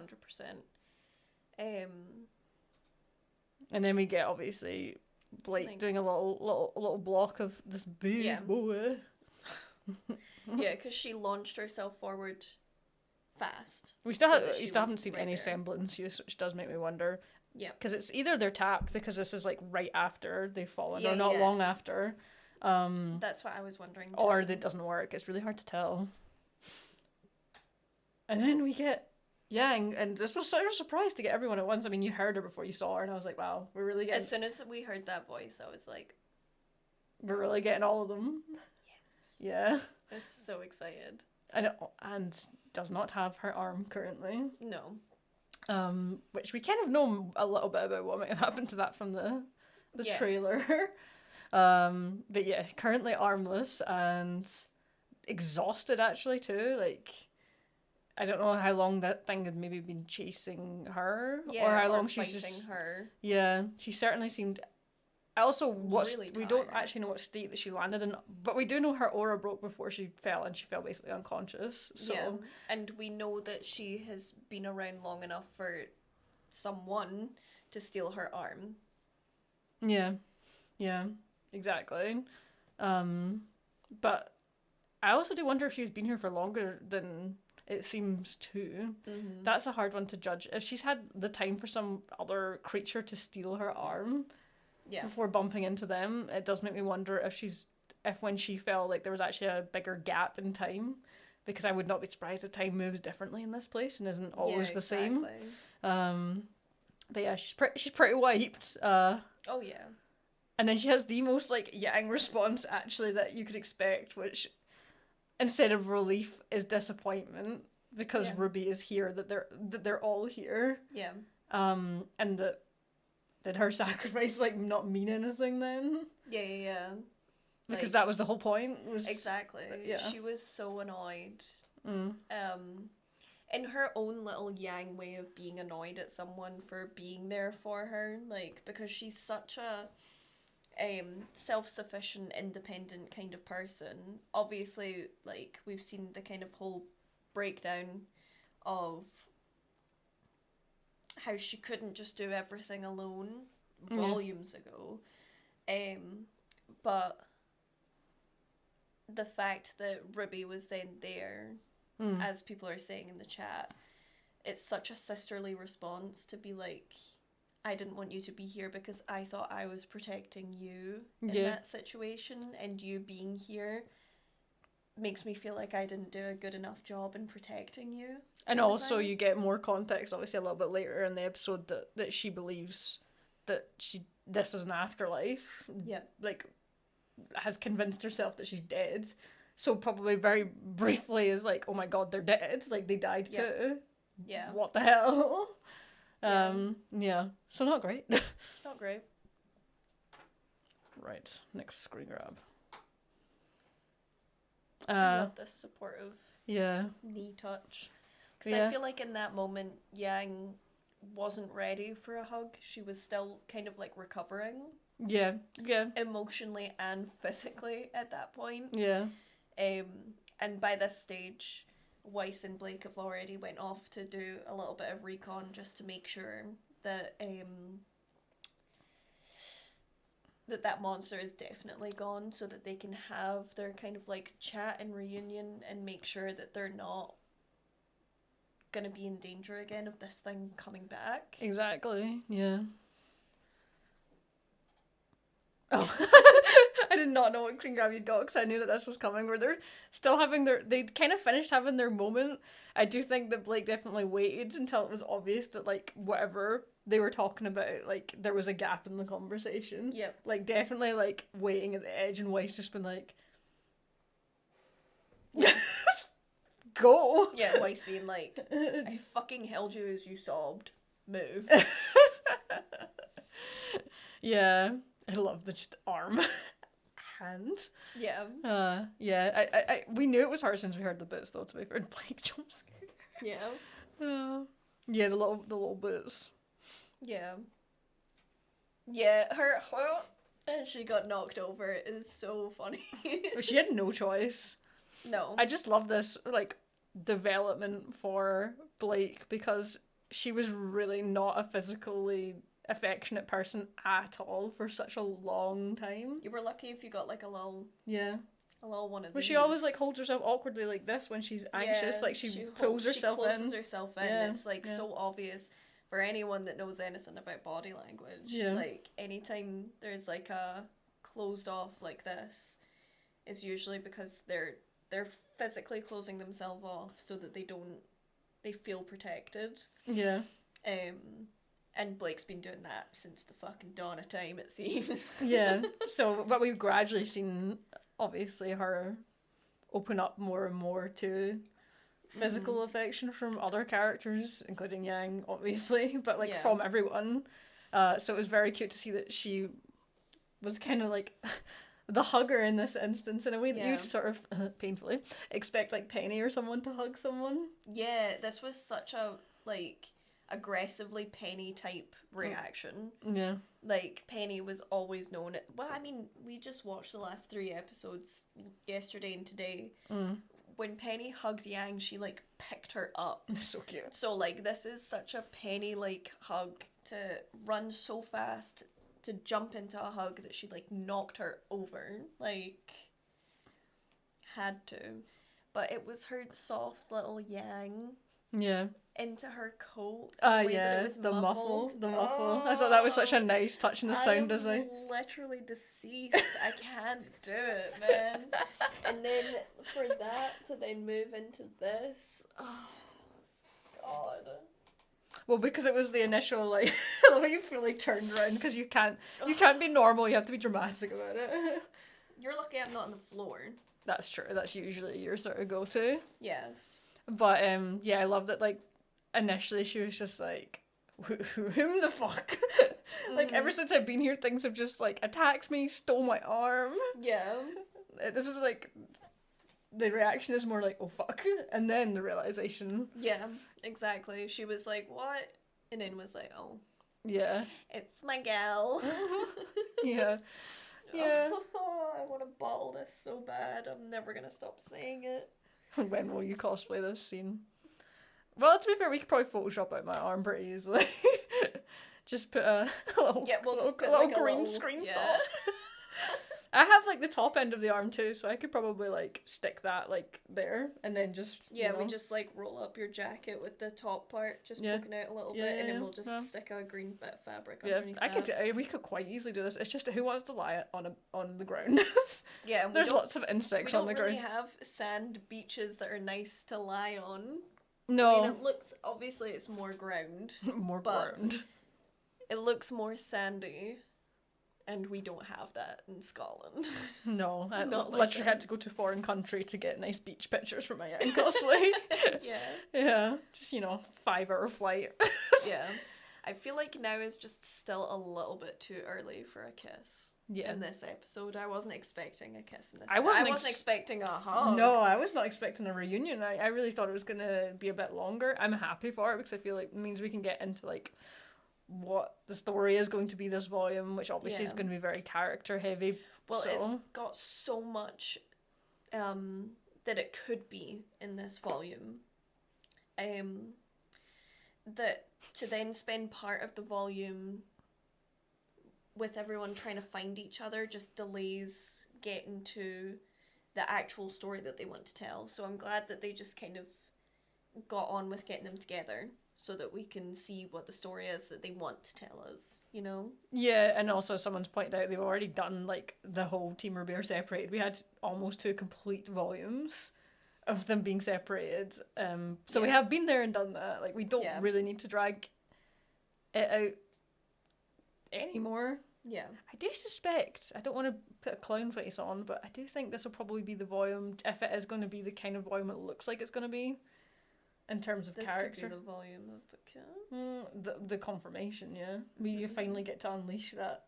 And then we get obviously Blake Like- doing a little block of this big Yeah. boy. Yeah, because she launched herself forward fast. We still So that she haven't was seen right any there. semblance use, which does make me wonder. Yeah. Because it's either they're tapped because this is like right after they've fallen, Yeah, or not yeah. long after, That's what I was wondering. Too. or it doesn't work. It's really hard to tell. And then we get Yang, and this was such a surprise to get everyone at once. I mean, you heard her before you saw her, and I was like, wow, we're really getting As soon as we heard that voice, I was like, all of them. yes. Yeah. I was so excited. And does not have her arm currently. No. Which we kind of know a little bit about what might have happened to that from the Yes. trailer. But yeah, currently armless and exhausted actually too. Like, I don't know how long that thing had maybe been chasing her, Yeah, or how long she's fighting just. her. Yeah, she certainly seemed. I also Really we don't tired. actually know what state that she landed in, but we do know her aura broke before she fell, and she fell basically unconscious. So Yeah. And we know that she has been around long enough for someone to steal her arm. yeah, exactly. But I also do wonder if she's been here for longer than it seems to. Mm-hmm. That's a hard one to judge. If she's had the time for some other creature to steal her arm Yeah. before bumping into them, it does make me wonder if when she fell, like there was actually a bigger gap in time, because I would not be surprised if time moves differently in this place and isn't always the same. But yeah, she's pretty wiped. Oh yeah. And then she has the most like Yang response actually that you could expect, which instead of relief is disappointment, because Yeah. Ruby is here, that they're all here. Yeah. And that did her sacrifice like not mean anything then? Yeah. Because Like- that was the whole point. Was Exactly. Yeah. She was so annoyed. Mm. In her own little Yang way of being annoyed at someone for being there for her, like, because she's such a self-sufficient, independent kind of person. Obviously, like, we've seen the kind of whole breakdown of how she couldn't just do everything alone volumes ago. But the fact that Ruby was then there, as people are saying in the chat, it's such a sisterly response to be like, I didn't want you to be here because I thought I was protecting you in that situation, and you being here makes me feel like I didn't do a good enough job in protecting you. And also you get more context, obviously, a little bit later in the episode that she believes that this is an afterlife. Yeah. Like, has convinced herself that she's dead. So probably very briefly is like, oh my god, they're dead. Like, they died too. Yeah. What the hell? Yeah. So not great. Not great. Right. Next screen grab. I love this supportive knee touch. Because I feel like in that moment, Yang wasn't ready for a hug. She was still kind of like recovering. Yeah. Emotionally and physically at that point. Yeah. And by this stage, Weiss and Blake have already went off to do a little bit of recon just to make sure that that monster is definitely gone, so that they can have their kind of like chat and reunion and make sure that they're not gonna be in danger again of this thing coming back. Exactly. Yeah. Oh, I did not know what Green Grab you'd got, because I knew that this was coming, where they're still having they kind of finished having their moment. I do think that Blake definitely waited until it was obvious that, like, whatever they were talking about, like, there was a gap in the conversation. Yep. Like, definitely, like, waiting at the edge, and Weiss just been like, go! Yeah, Weiss being like, I fucking held you as you sobbed. Move. Yeah. I love the just arm. Hand. Yeah. I we knew it was her since we heard the bits, though, to be fair. Blake jump scare. Yeah. Yeah, the little bits. Yeah. Yeah, her and she got knocked over is so funny. But she had no choice. No. I just love this, like, development for Blake, because she was really not a physically affectionate person at all for such a long time. You were lucky if you got like a little one of these. But she always like holds herself awkwardly like this when she's anxious, like she pulls herself in. She closes herself in. It's like so obvious for anyone that knows anything about body language. Yeah. Like anytime there's like a closed off like this, is usually because they're physically closing themselves off so that they feel protected. Yeah. And Blake's been doing that since the fucking dawn of time, it seems. Yeah. So, but we've gradually seen, obviously, her open up more and more to physical affection from other characters, including Yang, obviously, but like from everyone. So it was very cute to see that she was kind of like the hugger in this instance, in a way that you'd sort of painfully expect like Penny or someone to hug someone. Yeah, this was such a like aggressively Penny type reaction. Yeah. Like, Penny was always known... Well, I mean, we just watched the last 3 episodes yesterday and today. When Penny hugged Yang, she, like, picked her up. So cute. So, like, this is such a Penny-like hug, to run so fast, to jump into a hug that she, like, knocked her over. Like, had to. But it was her soft little Yang... Yeah. Into her coat. The muffle. Oh, I thought that was such a nice touch in the sound design. I'm literally deceased. I can't do it, man. And then for that to then move into this, oh god. Well, because it was the initial like the way you fully turned around, because you can't be normal. You have to be dramatic about it. You're lucky I'm not on the floor. That's true. That's usually your sort of go-to. Yes. But I love that, like, initially she was just like, whom the fuck? Like, ever since I've been here, things have just, like, attacked me, stole my arm. Yeah. This is, like, the reaction is more like, oh, fuck. And then the realization. Yeah, exactly. She was like, what? And then was like, oh. Yeah. It's my gal. Yeah. Yeah. I want to bottle this so bad. I'm never gonna stop saying it. When will you cosplay this scene? Well, to be fair, we could probably Photoshop out my arm pretty easily. Just put a little, Yeah, we'll just put little like a green little, screen yeah. saw. I have like the top end of the arm too, so I could probably like stick that like there and then just Yeah, you know. we just like roll up your jacket with the top part just Yeah. poking out a little Yeah, bit, and yeah, then we'll just yeah. stick a green bit of fabric Yeah, underneath I that. could. We could quite easily do this. It's just who wants to lie on the ground. Yeah, and There's lots of insects on the we don't really ground. have sand beaches that are nice to lie on. No, I mean, it looks, obviously it's more ground. more but- ground. It looks more sandy, and we don't have that in Scotland. No, I Not like literally had to this. go to a foreign country to get nice beach pictures for my young cosplay. Yeah. Yeah, just 5-hour flight. Yeah. I feel like now is just still a little bit too early for a kiss. Yeah. In this episode, I wasn't expecting a kiss in this. I wasn't expecting a hug. No, I was not expecting a reunion. I really thought it was gonna be a bit longer. I'm happy for it because I feel like it means we can get into like what the story is going to be this volume, which obviously is Yeah. going to be very character heavy. Well, so. it's got so much that it could be in this volume. That to then spend part of the volume with everyone trying to find each other just delays getting to the actual story that they want to tell. So I'm glad that they just kind of got on with getting them together so that we can see what the story is that they want to tell us, you know? Yeah, and also someone's pointed out they've already done like the whole Team RWBY are separated. We had almost 2 complete volumes of them being separated. So we Yeah. have been there and done that. Like we don't Yeah. really need to drag it out anymore. Yeah. I do suspect, I don't want to put a clown face on, but I do think this will probably be the volume, if it is going to be the kind of volume it looks like it's going to be, in terms of This character. could be the volume of the kiss. The confirmation, yeah. You finally get to unleash that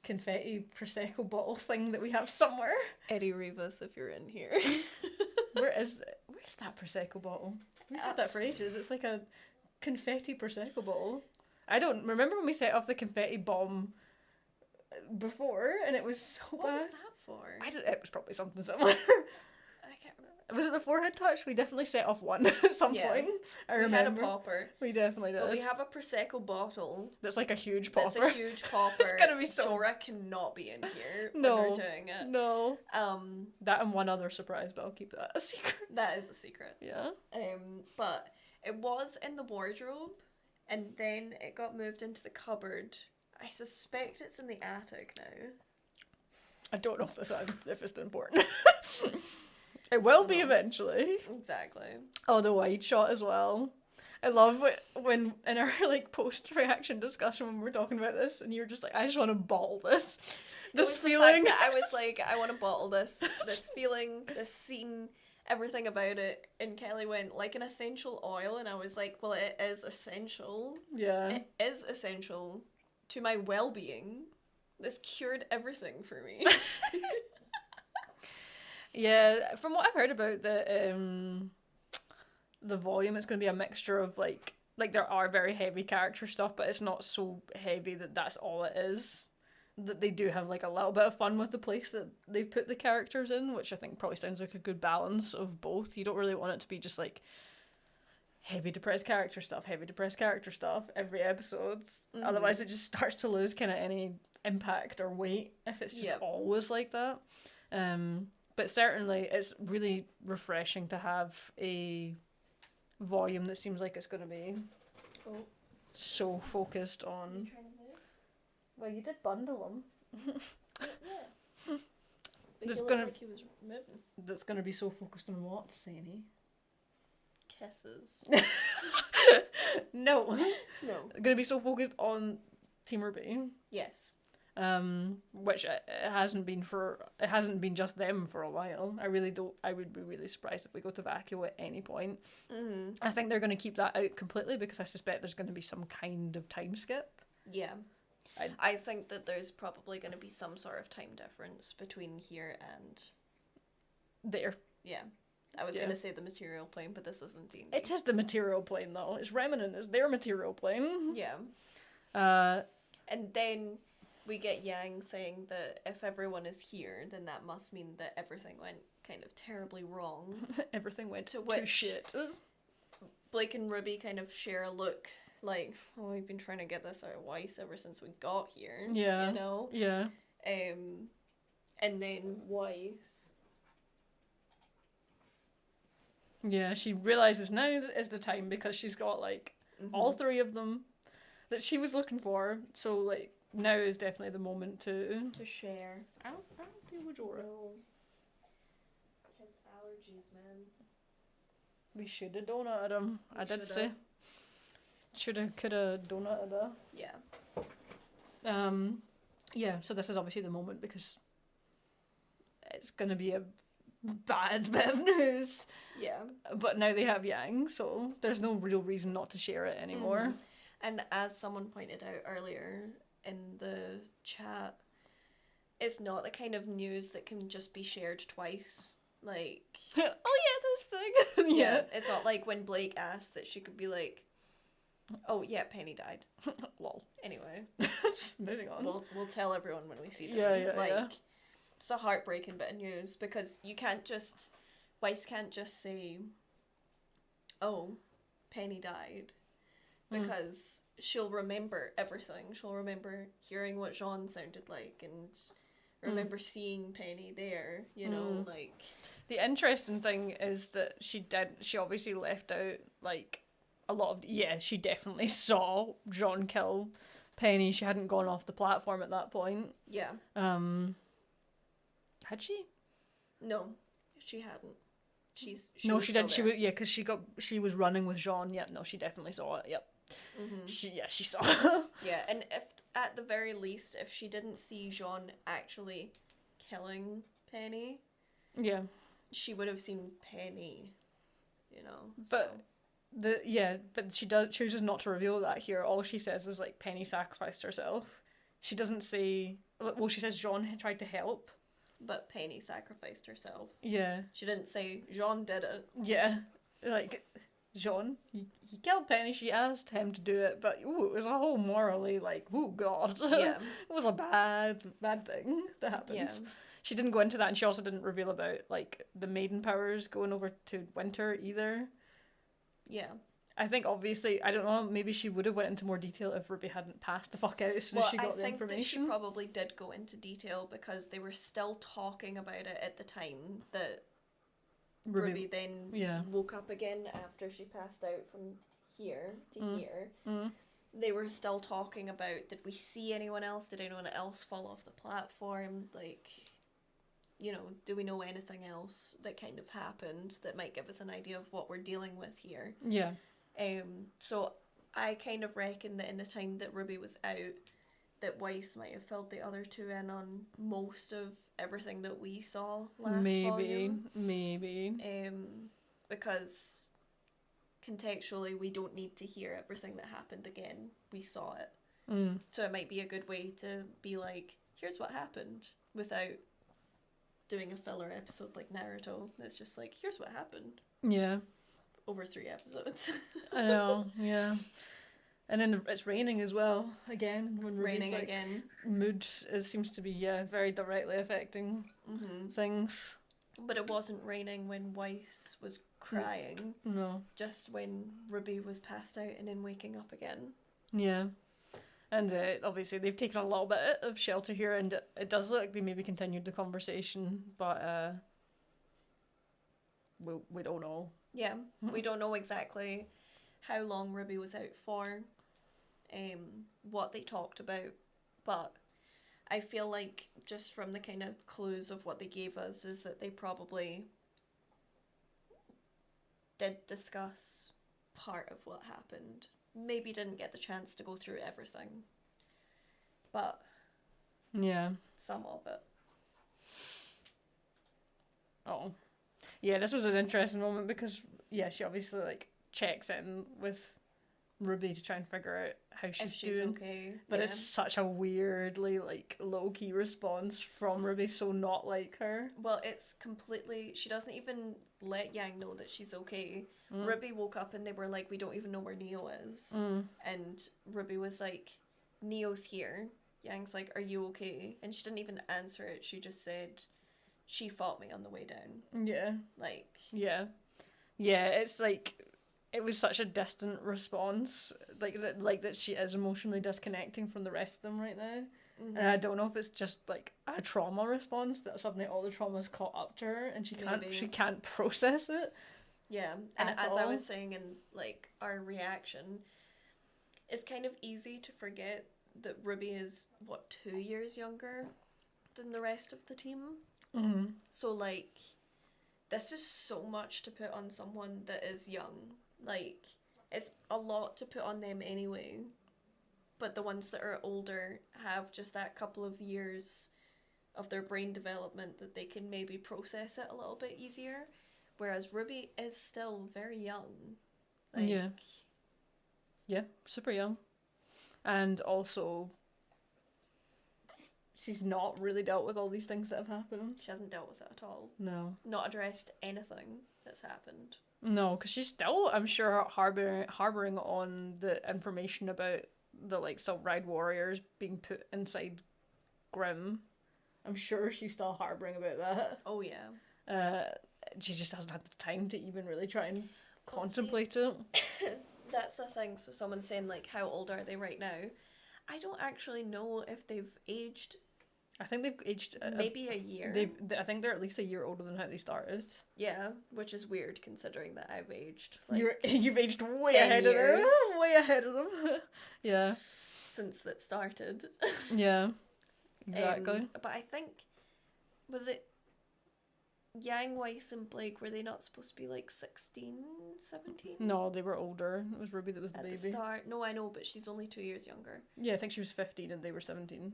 confetti Prosecco bottle thing that we have somewhere. Eddie Rivas, if you're in here. Where's that Prosecco bottle? We've had that for ages. It's like a confetti Prosecco bottle. I don't remember when we set off the confetti bomb before, and it was so What bad. was that for? It was probably something similar. I can't remember. Was it the forehead touch? We definitely set off one at some Yeah. point. I We remember. had a popper. We definitely did. But we have a Prosecco bottle. That's like a huge popper. That's a huge popper. gonna be so- Jorah cannot be in here No. when we're doing it. No. Um, That and one other surprise, but I'll keep that a secret. that is a secret. Yeah. But it was in the wardrobe, and then it got moved into the cupboard. I suspect it's in the attic now. I don't know if it's important. It will be No. eventually. Exactly. Oh, the wide shot as well. I love when in our like post reaction discussion when we're talking about this, and you're just like, I just want to bottle this. It This was the feeling. fact that I was like, I want to bottle this feeling, this scene, everything about it. And Kelly went, like an essential oil, and I was like, well, it is essential. Yeah. It is essential to my well-being. This cured everything for me. Yeah, from what I've heard about the volume, it's going to be a mixture of like there are very heavy character stuff, but it's not so heavy that that's all it is. That they do have like a little bit of fun with the place that they've put the characters in, which I think probably sounds like a good balance of both. You don't really want it to be just like heavy depressed character stuff every episode. Mhm. Otherwise, it just starts to lose kind of any impact or weight if it's just Yep. always like that. But certainly, it's really refreshing to have a volume that seems like it's going to be so focused on. Well, you did bundle them. Yeah. There's He looked gonna- like he was moving. That's going to be so focused on what, Sani? Kisses. No. No. Going to be so focused on Team RWBY. Yes. Which it hasn't been just them for a while. I would be really surprised if we go to Vacuo at any point. Mm-hmm. I think they're going to keep that out completely because I suspect there's going to be some kind of time skip. Yeah. I'd- I think that there's probably going to be some sort of time difference between here and... There. Yeah. I was Yeah. going to say the material plane, but this isn't D&D. It is the material plane though. It's Remnant is their material plane. Yeah. Uh, And then we get Yang saying that if everyone is here, then that must mean that everything went kind of terribly wrong. Everything went To to which- shit. Blake and RWBY kind of share a look like, oh, we've been trying to get this out of Weiss ever since we got here. Yeah. You know? Yeah. And then Weiss. Yeah, she realizes now is the time because she's got like all three of them that she was looking for. So like now is definitely the moment to share. I don't think we do it. His allergies, man. We should have donated him. I did shoulda. say. Shoulda, coulda, donated her. Yeah. Yeah, so this is obviously the moment because it's gonna be a bad bit of news. Yeah. But now they have Yang, so there's no real reason not to share it anymore. And as someone pointed out earlier in the chat, it's not the kind of news that can just be shared twice. Like, Oh yeah, this thing. yeah, it's not like when Blake asked that she could be like, oh yeah, Penny died. Lol. Anyway, Moving on. we'll tell everyone when we see them. Yeah, like, yeah. It's a heartbreaking bit of news because you can't just, Weiss can't just say, oh, Penny died. Because she'll remember everything. She'll remember hearing what Jean sounded like and remember seeing Penny there, you know, like... The interesting thing is that she obviously left out, like, a lot of... Yeah, she definitely saw Jean kill Penny. She hadn't gone off the platform at that point. Yeah. Had she? No, she hadn't. She No, was she still didn't. She there. was, yeah, because she was running with Jean. Yeah, no, she definitely saw it. Yep. She saw. Yeah, and if at the very least, if she didn't see Jean actually killing Penny, Yeah, she would have seen Penny, you know. but but she chooses not to reveal that here. All she says is like Penny sacrificed herself. She doesn't say. Well, she says Jean tried to help. But Penny sacrificed herself. Yeah. She didn't say Jean did it. Yeah, like Jean, he killed Penny. She asked him to do it, but ooh, it was a whole morally like, ooh, God, Yeah. it was a bad thing that happened. Yeah. She didn't go into that, and she also didn't reveal about like the maiden powers going over to Winter either. Yeah. I think obviously, I don't know, maybe she would have went into more detail if RWBY hadn't passed the fuck out as soon as she got the I think that she information. probably did go into detail because they were still talking about it at the time that RWBY then woke up again after she passed out from here to here. They were still talking about, did we see anyone else? Did anyone else fall off the platform? Like, you know, do we know anything else that kind of happened that might give us an idea of what we're dealing with here? Yeah. So I kind of reckon that in the time that RWBY was out, that Weiss might have filled the other two in on most of everything that we saw last volume. Maybe. Because contextually, we don't need to hear everything that happened again. We saw it. So it might be a good way to be like, here's what happened, without doing a filler episode like Naruto. That's just like, here's what happened. Yeah. Over 3 episodes. I know, yeah. And then it's raining as well, again. When Raining like, again. Mood seems to be very directly affecting things. But it wasn't raining when Weiss was crying. No. Just when RWBY was passed out and then waking up again. Yeah. And obviously they've taken a little bit of shelter here, and it does look like they maybe continued the conversation, but we don't know. Yeah, we don't know exactly how long RWBY was out for, what they talked about, but I feel like just from the kind of clues of what they gave us is that they probably did discuss part of what happened. Maybe didn't get the chance to go through everything, but yeah, some of it. Oh. Yeah, this was an interesting moment because, yeah, she obviously, like, checks in with RWBY to try and figure out how she's doing. Okay. But it's such a weirdly, like, low-key response from RWBY, so not like her. Well, it's completely... She doesn't even let Yang know that she's okay. RWBY woke up and they were like, we don't even know where Neo is. And RWBY was like, Neo's here. Yang's like, "Are you okay?" And she didn't even answer it. She just said, "She fought me on the way down." Yeah. Like, Yeah. Yeah, it's like it was such a distant response. Like that she is emotionally disconnecting from the rest of them right now. mm-hmm. And I don't know if it's just like a trauma response that suddenly all the trauma's caught up to her and Maybe. she can't process it. Yeah, and At as all. I was saying in like our reaction, it's kind of easy to forget that Ruby is what 2 years younger than the rest of the team. Mm-hmm. So like, this is so much to put on someone that is young. Like, it's a lot to put on them anyway. But the ones that are older have just that couple of years of their brain development that they can maybe process it a little bit easier. Whereas Ruby is still very young. Like, Yeah. Yeah, super young. And also, she's not really dealt with all these things that have happened. she hasn't dealt with it at all. No. Not addressed anything that's happened. No, because she's still, I'm sure, harboring on the information about the like Silk-Ride warriors being put inside Grimm. I'm sure she's still harboring about that. Oh yeah. She just hasn't had the time to even really try and Well, contemplate it. That's the thing. So someone's saying like, how old are they right now? I don't actually know if they've aged. I think they've aged Maybe a year. I think they're at least a year older than how they started. Yeah, which is weird considering that I've aged. Like, You've aged way 10 ahead of them. years. Way ahead of them. Yeah. Since that started. Yeah. Exactly. But I think, was it Yang, Weiss and Blake, were they not supposed to be like 16, 17? No, they were older. It was Ruby that was the At baby. the start. No, I know, but she's only 2 years younger. Yeah, I think she was 15 and they were 17.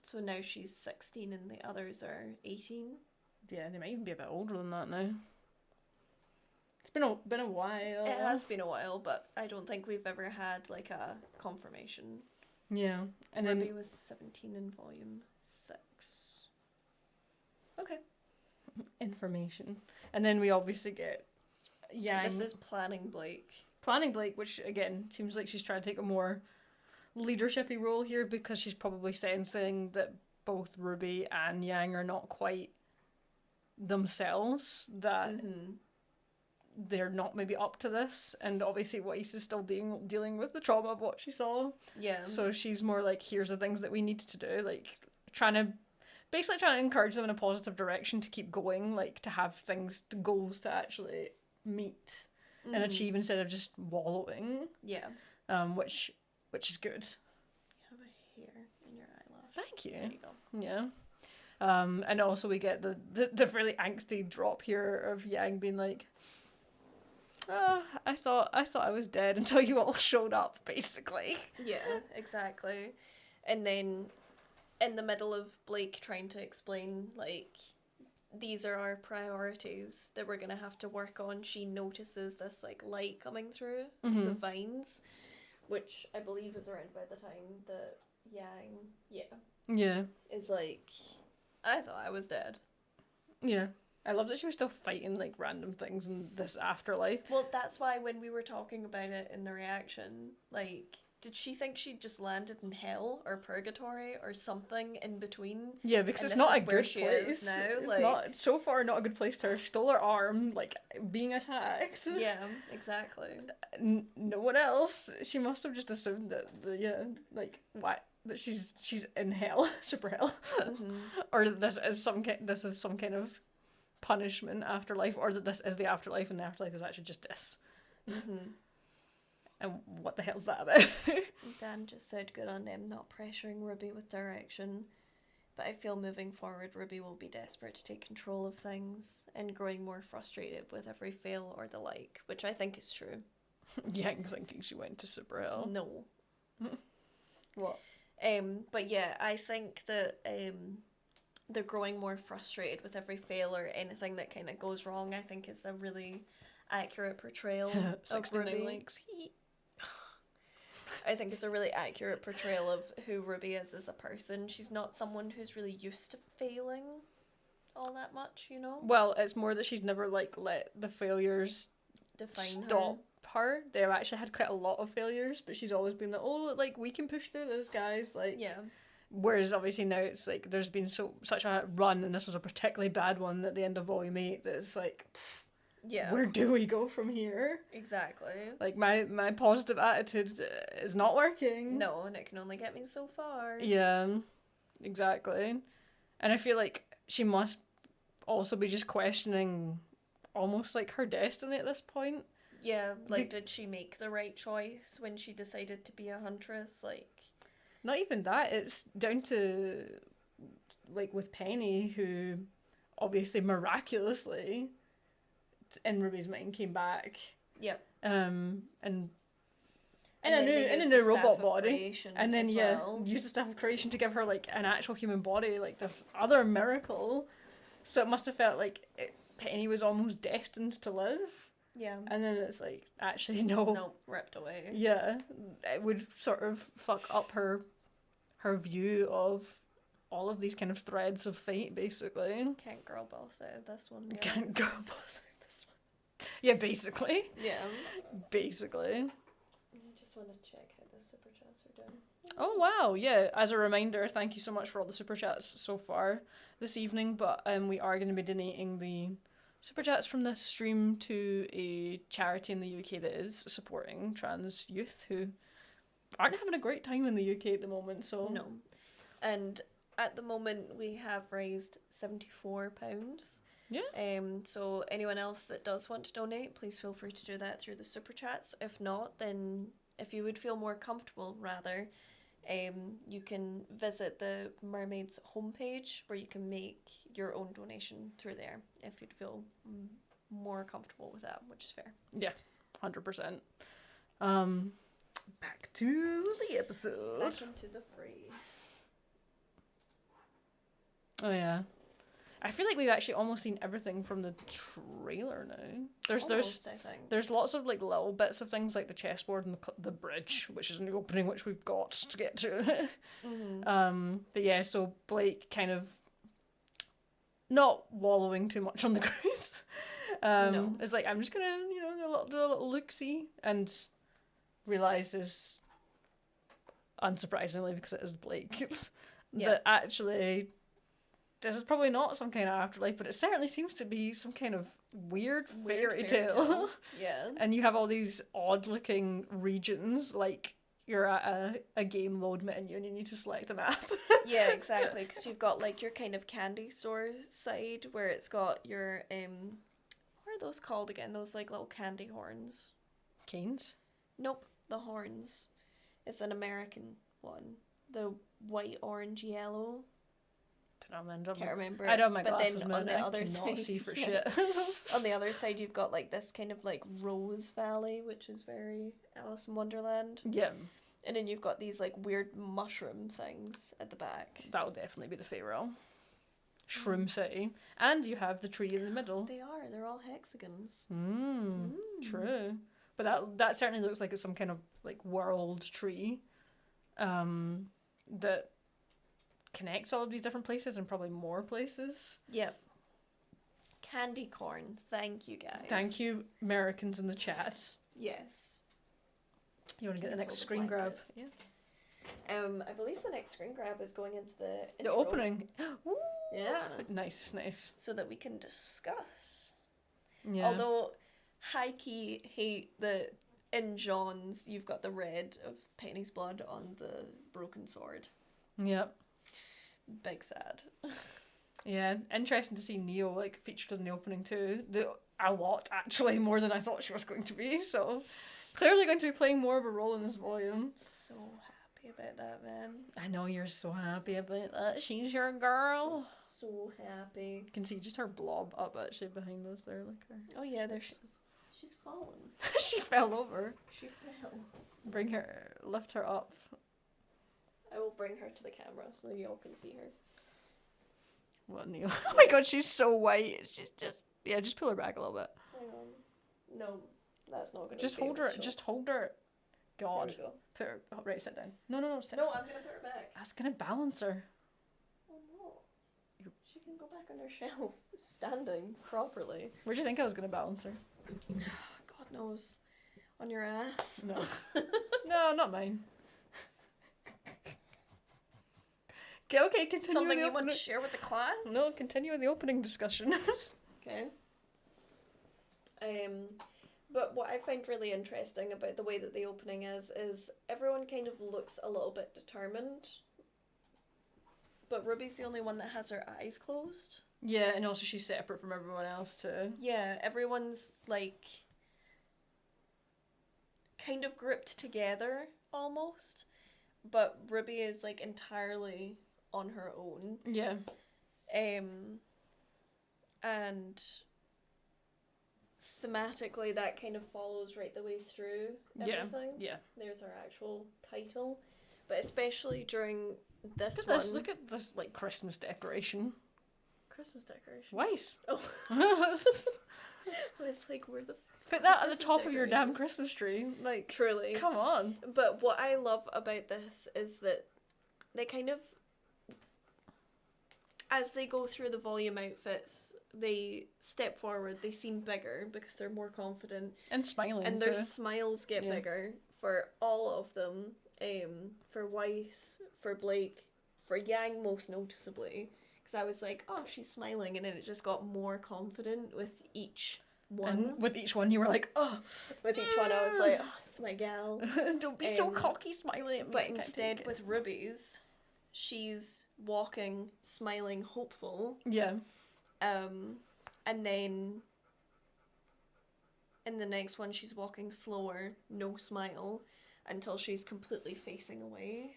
So now she's 16 and the others are 18. Yeah, they might even be a bit older than that now. It's been a while. It has been a while, but I don't think we've ever had like a confirmation. Yeah, and Ruby then was 17 in volume 6. Okay. information, and then we obviously get Yang This is planning Blake. planning Blake, which again seems like she's trying to take a more leadershipy role here because she's probably sensing that both Ruby and Yang are not quite themselves, that Mm-hmm. they're not maybe up to this, and obviously Weiss is still dealing with the trauma of what she saw. Yeah. So she's more like, here's the things that we need to do, like basically trying to encourage them in a positive direction to keep going, like to have goals to actually meet and achieve instead of just wallowing. Yeah. Which is good. You have a hair in your eyelash. Thank you. There you go. Yeah. And also we get the really angsty drop here of Yang being like, oh, I thought I was dead until you all showed up, basically. Yeah, exactly. And then in the middle of Blake trying to explain, like, these are our priorities that we're going to have to work on, she notices this, like, light coming through the vines, which I believe is around by the time that Yang, Yeah. is like, I thought I was dead. Yeah. I love that she was still fighting, like, random things in this afterlife. Well, that's why when we were talking about it in the reaction, like, did she think she just landed in hell or purgatory or something in between? Yeah, because And it's this not is a where good she is place. now, It's like- not, so far not a good place to her. Stole her arm, like, being attacked. Yeah, exactly. No one else. She must have just assumed that that she's in hell, super hell, or that this is some kind of punishment afterlife, or that this is the afterlife and the afterlife is actually just this. And what the hell's that about? Dan just said good on them not pressuring Ruby with direction. But I feel moving forward, Ruby will be desperate to take control of things and growing more frustrated with every fail or the like, which I think is true. Yang thinking she went to super hell. No. What? But yeah, I think that they're growing more frustrated with every fail or anything that kind of goes wrong. I think is a really accurate portrayal of 69 Ruby. likes. I think it's a really accurate portrayal of who Ruby is as a person. She's not someone who's really used to failing all that much, you know? Well, it's more that she's never like let the failures Define stop her. They've actually had quite a lot of failures, but she's always been like, oh, like, we can push through this, guys. Like, Yeah. Whereas obviously now it's like there's been such a run, and this was a particularly bad one at the end of Volume 8 that it's like, Yeah. where do we go from here? Exactly. Like, my positive attitude is not working. No, and it can only get me so far. Yeah, exactly. And I feel like she must also be just questioning almost like her destiny at this point. Yeah, like, did she make the right choice when she decided to be a huntress? Like, Not even that, it's down to, like, with Penny, who obviously miraculously in Ruby's mind came back. yep. And in And a then new they in a used new the robot Staff of body. Creation And then as yeah, well. use the Staff of Creation to give her like an actual human body, like this other miracle. So it must have felt like Penny was almost destined to live. Yeah. And then it's like, actually no. No, ripped away. Yeah, it would sort of fuck up her view of all of these kind of threads of fate, basically. Can't girl boss out of this one. Yeah. Can't go past this one. Yeah, basically. Yeah. Basically. I just want to check how the super chats are doing. Oh wow, yeah. As a reminder, thank you so much for all the super chats so far this evening. But we are going to be donating the super chats from this stream to a charity in the UK that is supporting trans youth who aren't having a great time in the UK at the moment. So No. And at the moment we have raised £74. Yeah. So anyone else that does want to donate, please feel free to do that through the super chats. If not, then if you would feel more comfortable, rather, you can visit the Mermaids homepage where you can make your own donation through there if you'd feel more comfortable with that, which is fair. Yeah, 100%. Back to the episode. Back into the free. Oh yeah, I feel like we've actually almost seen everything from the trailer now. Almost, I think. There's lots of like little bits of things like the chessboard and the bridge, which is in the opening, which we've got to get to. But yeah, so Blake kind of not wallowing too much on the ground. No. It's like, I'm just gonna do a little look-see, and realizes, unsurprisingly because it is Blake, that actually this is probably not some kind of afterlife, but it certainly seems to be some kind of weird fairy tale. Yeah. And you have all these odd looking regions, like you're at a game mode menu and you need to select a map. Yeah, exactly, because you've got like your kind of candy store side where it's got your what are those called again, those like little candy horns? Canes? Nope, the horns. It's an American one, the white, orange, yellow. Can't remember. I don't have my but glasses, then man. on the I other cannot side, see for yeah. shit. On the other side, you've got like this kind of like Rose Valley, which is very Alice in Wonderland. Yeah. And then you've got these like weird mushroom things at the back. That will definitely be the Fey Realm. Shroom City. And you have the tree in the middle. They're all hexagons. True. But that certainly looks like it's some kind of like world tree that connects all of these different places and probably more places. Yep. Candy corn. Thank you, guys. Thank you, Americans in the chat. Yes. You want to get the next Hold the screen grab? blanket. Yeah. I believe the next screen grab is going into the The intro. opening. Woo! Yeah. Nice, nice. So that we can discuss. Yeah. Although, high key hate that in John's you've got the red of Penny's blood on the broken sword. Yep. Big sad. Yeah, interesting to see Neo like featured in the opening too. A lot actually, more than I thought she was going to be. So clearly going to be playing more of a role in this volume. So happy about that, man. I know you're so happy about that. She's your girl. So happy. You can see just her blob up actually behind us there, like her. Oh yeah, there she is. She's fallen. She fell over. She fell. Lift her up. I will bring her to the camera so y'all can see her. What, Neo? Oh my god, she's so white. She's just pull her back a little bit. Hang on. No, that's not gonna. Just be hold able her. to show. Just hold her. God. There we go. Put her. Oh, right, sit down. No, sit. No, I'm gonna put her back. That's gonna balance her. Oh no. She can go back on her shelf, standing properly. Where do you think I was gonna balance her? God knows. on your ass? No. No, not mine. Okay, continue. Something with the you want to opening. share with the class? No, continue with the opening discussion. Okay. But what I find really interesting about the way that the opening is everyone kind of looks a little bit determined, but Ruby's the only one that has her eyes closed. Yeah, and also she's separate from everyone else too. Yeah, everyone's like kind of grouped together almost, but Ruby is like entirely on her own. Yeah. And thematically that kind of follows right the way through everything. Yeah. There's our actual title. But especially during this Look at one. this. Look at this, like, Christmas decoration. Christmas decoration. Weiss. Oh. I was like, where the Put that at the top of your damn Christmas tree. Like, truly. come on. But what I love about this is that they kind of, as they go through the volume outfits, they step forward, they seem bigger because they're more confident. And smiling And too. their smiles get bigger for all of them. For Weiss, for Blake, for Yang most noticeably. Because I was like, oh, she's smiling. And then it just got more confident with each one. And with each one you were like, oh. With each one I was like, oh, it's my gal. Don't be so cocky smiling at me. But instead with Ruby's, she's walking, smiling, hopeful. Yeah. And then in the next one she's walking slower, no smile, until she's completely facing away.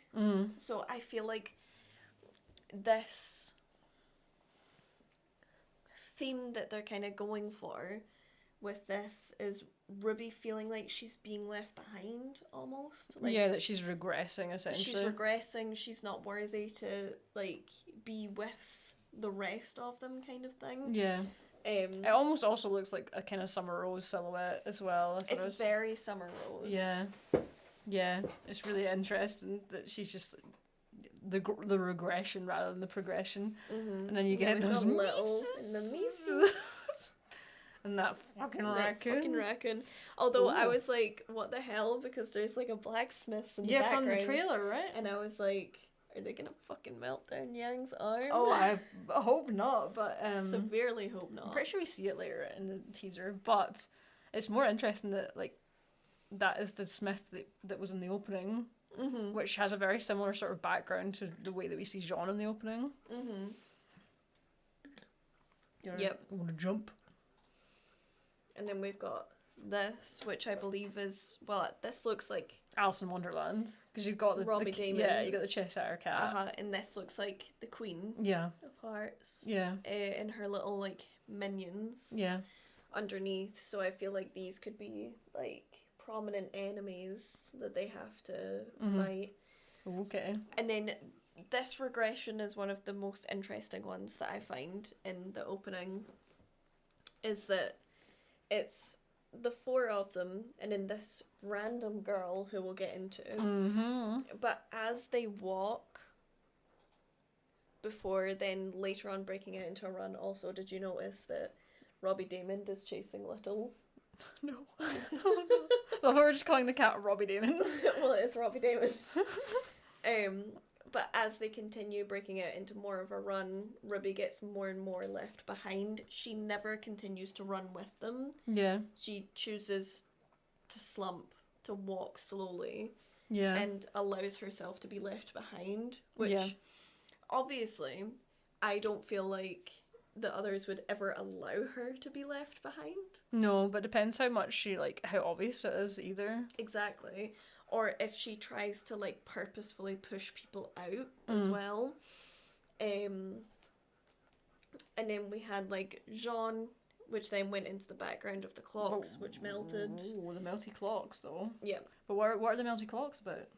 So I feel like this theme that they're kind of going for with this is Ruby feeling like she's being left behind almost. Like, yeah, that she's regressing essentially. she's regressing, she's not worthy to like be with the rest of them kind of thing. Yeah. It almost also looks like a kind of Summer Rose silhouette as well. It's very Summer Rose. Yeah. Yeah, it's really interesting that she's just the regression rather than the progression. Mm-hmm. And then you get those little and the meeses. And that fucking raccoon. Although Ooh. I was like, what the hell? Because there's like a blacksmith in the Yeah, background. from the trailer, right? And I was like, are they gonna fucking melt down Yang's arm? Oh, I hope not, but severely hope not. I'm pretty sure we see it later in the teaser, but it's more interesting that like that is the Smith that was in the opening, which has a very similar sort of background to the way that we see Jean in the opening. Yep. I want to jump. And then we've got this, which I believe is, well, this looks like Alice in Wonderland, because you've got RWBY Damon. Yeah, you got the Cheshire Cat. And this looks like the Queen Yeah. of Hearts. Yeah. And her little like minions. Yeah. Underneath, so I feel like these could be like prominent enemies that they have to fight. Okay. And then this regression is one of the most interesting ones that I find in the opening, is that it's the four of them and then this random girl who we'll get into. But as they walk, before then later on breaking out into a run, also did you notice that RWBY Damon is chasing Little? No. Oh no. Well, we're just calling the cat RWBY Damon. Well, it's RWBY Damon. But as they continue breaking out into more of a run, Ruby gets more and more left behind. She never continues to run with them. Yeah. She chooses to slump, to walk slowly. Yeah. And allows herself to be left behind, which obviously I don't feel like the others would ever allow her to be left behind. No, but depends how much she, like, how obvious it is either. Exactly. Or if she tries to, like, purposefully push people out as well. And then we had, like, Jean, which then went into the background of the clocks, which melted. Oh, the melty clocks, though. Yeah. But what are the melty clocks about?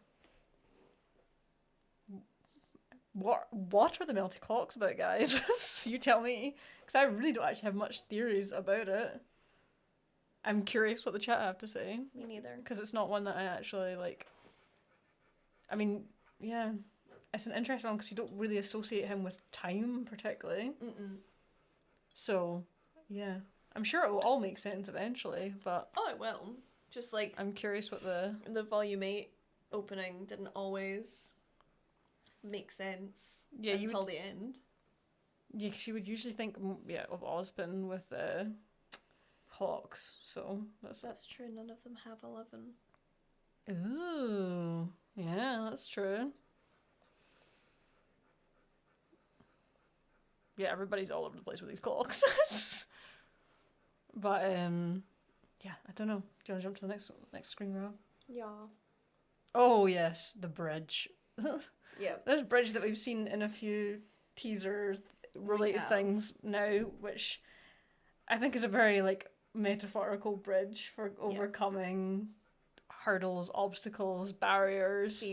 What are the melty clocks about, guys? You tell me. Because I really don't actually have much theories about it. I'm curious what the chat have to say. Me neither. Because it's not one that I actually, like... I mean, yeah. It's an interesting one because you don't really associate him with time, particularly. So, yeah. I'm sure it will all make sense eventually, but... Oh, it will. Just like I'm curious what the Volume 8 opening didn't always make sense until the end. Yeah, 'cause you would usually think of Ozpin with the clocks, so that's true. None of them have 11. Ooh, yeah, that's true. Yeah, everybody's all over the place with these clocks. But yeah, I don't know. Do you want to jump to the next screen grab? Yeah. Oh yes, the bridge. Yeah. This bridge that we've seen in a few teaser related things now, which I think is a very like metaphorical bridge for overcoming hurdles, obstacles, barriers,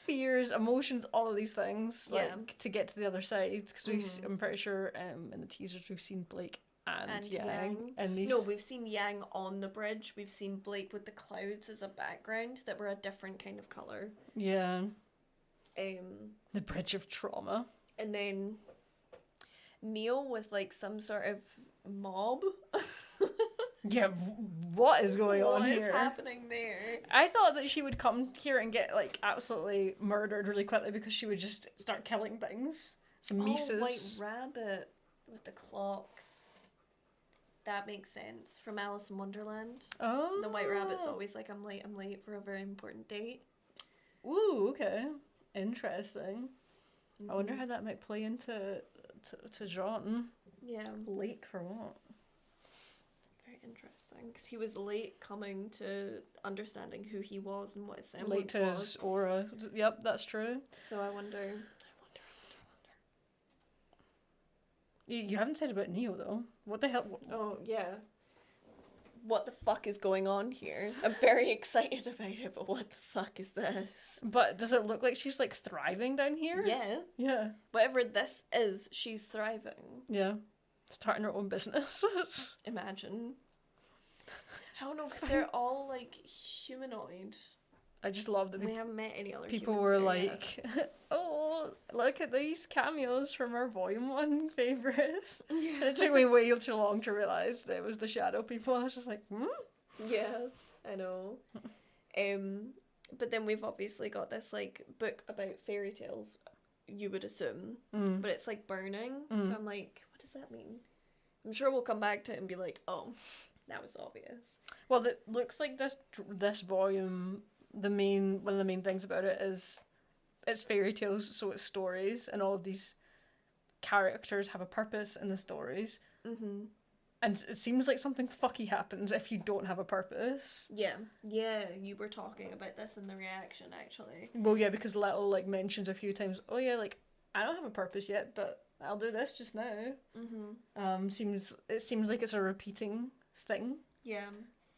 fears, emotions, all of these things, like to get to the other side. Because I'm pretty sure in the teasers we've seen Blake and Yang. And these... No, we've seen Yang on the bridge. We've seen Blake with the clouds as a background that were a different kind of colour. Yeah. The bridge of trauma. And then Neil with like some sort of mob. Yeah, what is going on here? What is happening there? I thought that she would come here and get like absolutely murdered really quickly because she would just start killing things. Some Mises. White Rabbit with the clocks. That makes sense. From Alice in Wonderland. Oh. The White Rabbit's always like, I'm late for a very important date. Ooh, okay. Interesting. I wonder how that might play into to Jean. Yeah. Late for what? Very interesting. Because he was late coming to understanding who he was and what his semblance late to his aura. Yep, that's true. So I wonder. You haven't said about Neo though. What the hell? Oh yeah. What the fuck is going on here? I'm very excited about it, but what the fuck is this? But does it look like she's like thriving down here? Yeah. Yeah. Whatever this is, she's thriving. Yeah. Starting her own business. Imagine. I don't know, because they're all like humanoid. I just love that we haven't met any other people were like, oh, look at these cameos from our Volume 1 favourites. Yeah. And it took me way too long to realise that it was the Shadow people. I was just like, Yeah, I know. But then we've obviously got this like book about fairy tales, you would assume. But it's like burning. So I'm like, what does that mean? I'm sure we'll come back to it and be like, oh, that was obvious. Well, it looks like this volume... one of the main things about it is it's fairy tales, so it's stories, and all of these characters have a purpose in the stories. And it seems like something fucky happens if you don't have a purpose. Yeah, you were talking about this in the reaction, actually. Well, yeah, because Little like mentions a few times, oh yeah, like I don't have a purpose yet, but I'll do this just now. It seems like it's a repeating thing. Yeah.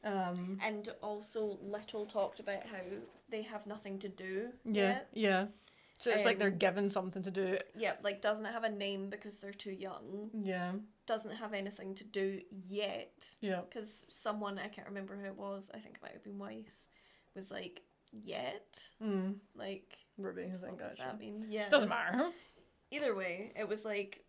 And also Little talked about how they have nothing to do yet. Yeah. So it's like they're given something to do. Yeah, like doesn't have a name because they're too young. Yeah. Doesn't have anything to do yet. Yeah. Because someone, I can't remember who it was, I think it might have been Weiss, was like, yet? Like... Ruby, I think, what does that mean? Yeah. Doesn't matter. Either way, it was like,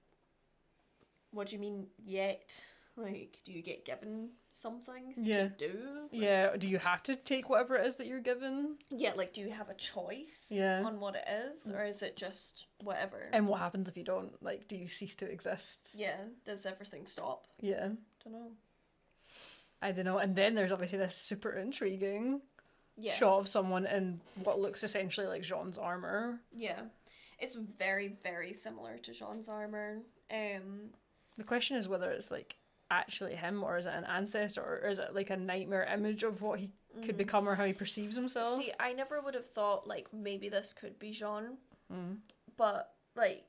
what do you mean yet? Like, do you get given something to do? Like, yeah, do you have to take whatever it is that you're given? Yeah, like, do you have a choice on what it is? Or is it just whatever? And what happens if you don't? Like, do you cease to exist? Yeah, does everything stop? Yeah. I don't know. And then there's obviously this super intriguing shot of someone in what looks essentially like Jean's armour. Yeah. It's very, very similar to Jean's armour. The question is whether it's like actually him, or is it an ancestor, or is it like a nightmare image of what he could become or how he perceives himself? See, I never would have thought like maybe this could be Jean, but like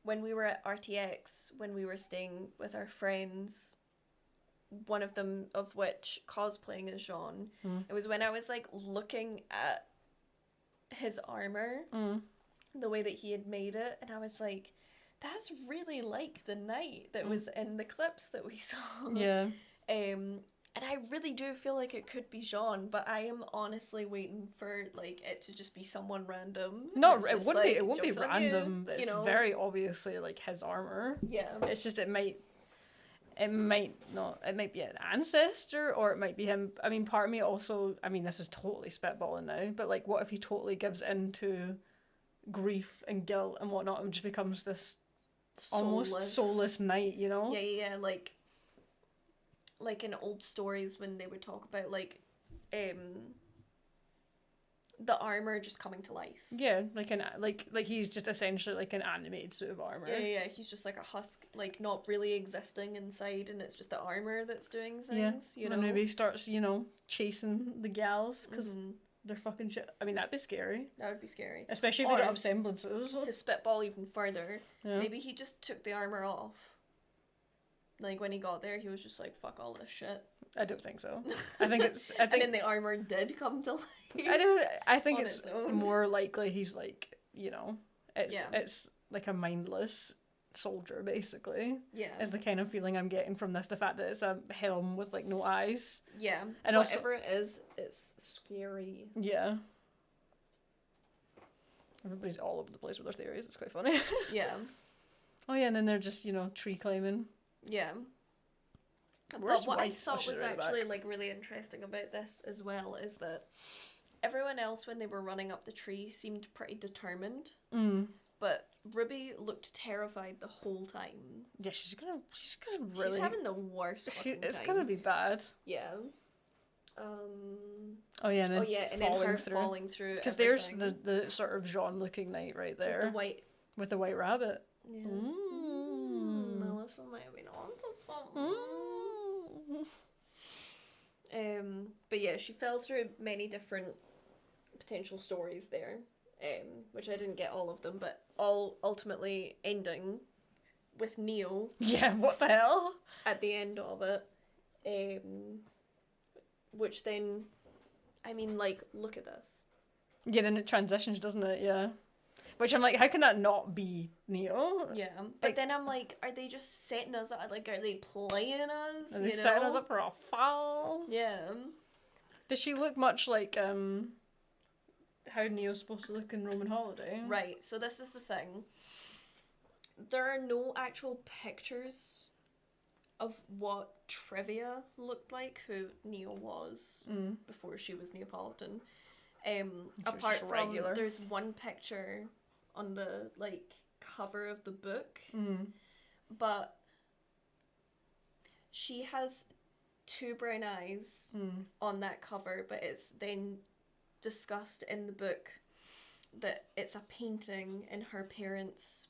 when we were at RTX, when we were staying with our friends, one of them of which cosplaying as Jean, it was when I was like looking at his armor, the way that he had made it, and I was like, that's really like the knight that was in the clips that we saw. Yeah. And I really do feel like it could be Jean, but I am honestly waiting for like it to just be someone random. No, it wouldn't be. It won't be random. It's very obviously like his armor. Yeah. It's just it might. it might not. It might be an ancestor, or it might be him. I mean, part of me also. I mean, this is totally spitballing now, but like, what if he totally gives into grief and guilt and whatnot, and just becomes this almost soulless knight? You know? Yeah. Like in old stories when they would talk about like, the armor just coming to life. Yeah, like he's just essentially like an animated suit of armor. Yeah. He's just like a husk, like not really existing inside, and it's just the armor that's doing things. Yeah, You know, and maybe he starts, chasing the gals because they're fucking shit. I mean, that'd be scary. That would be scary, especially if they don't have semblances. To spitball even further, yeah. Maybe he just took the armor off. Like when he got there, he was just like, "Fuck all this shit." I don't think so. I think and then the armor did come to life. I think it's more likely he's like, it's like a mindless soldier basically. Yeah. Is the kind of feeling I'm getting from this. The fact that it's a helm with like no eyes. Yeah. And whatever it is, it's scary. Yeah. Everybody's all over the place with their theories. It's quite funny. Yeah. Oh yeah, and then they're just, tree climbing. Yeah. But what I thought was actually like really interesting about this as well is that everyone else when they were running up the tree seemed pretty determined. But Ruby looked terrified the whole time. Yeah, she's gonna really. She's having the worst fucking It's time. gonna be bad. Yeah. Oh yeah, and then and then her falling through. Because there's the sort of Jean-looking knight right there. With the white rabbit. Yeah. Melissa might have been onto something. But yeah, she fell through many different potential stories there, which I didn't get all of them, but all ultimately ending with Neo. Yeah, what the hell? At the end of it, which then, I mean, like, look at this. Yeah, then it transitions, doesn't it? Yeah. Which I'm like, how can that not be Neo? Yeah, but then I'm like, are they just setting us up? Like, are they playing us? Are they setting us up for a foul? Yeah. Does she look much like how Neo's supposed to look in Roman Holiday? Right. So this is the thing. There are no actual pictures of what Trivia looked like, who Neo was before she was Neapolitan. Apart from there's one picture on the like cover of the book, but she has two brown eyes on that cover, but it's then discussed in the book that it's a painting and her parents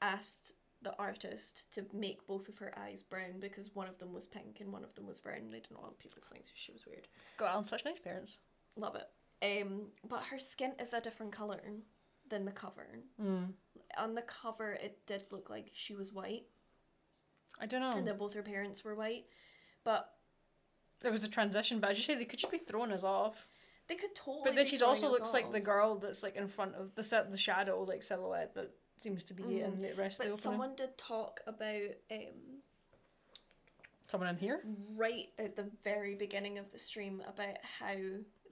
asked the artist to make both of her eyes brown because one of them was pink and one of them was brown. They didn't want people to think she was weird. Go on, such nice parents. Love it. But her skin is a different colour than the cover. On the cover, it did look like she was white. I don't know. And that both her parents were white. But there was a transition, but as you say, they could just be throwing us off. They could totally. But then she also looks like the girl that's like in front of the shadow like silhouette that seems to be in the rest of the opening. But someone did talk about someone in here right at the very beginning of the stream about how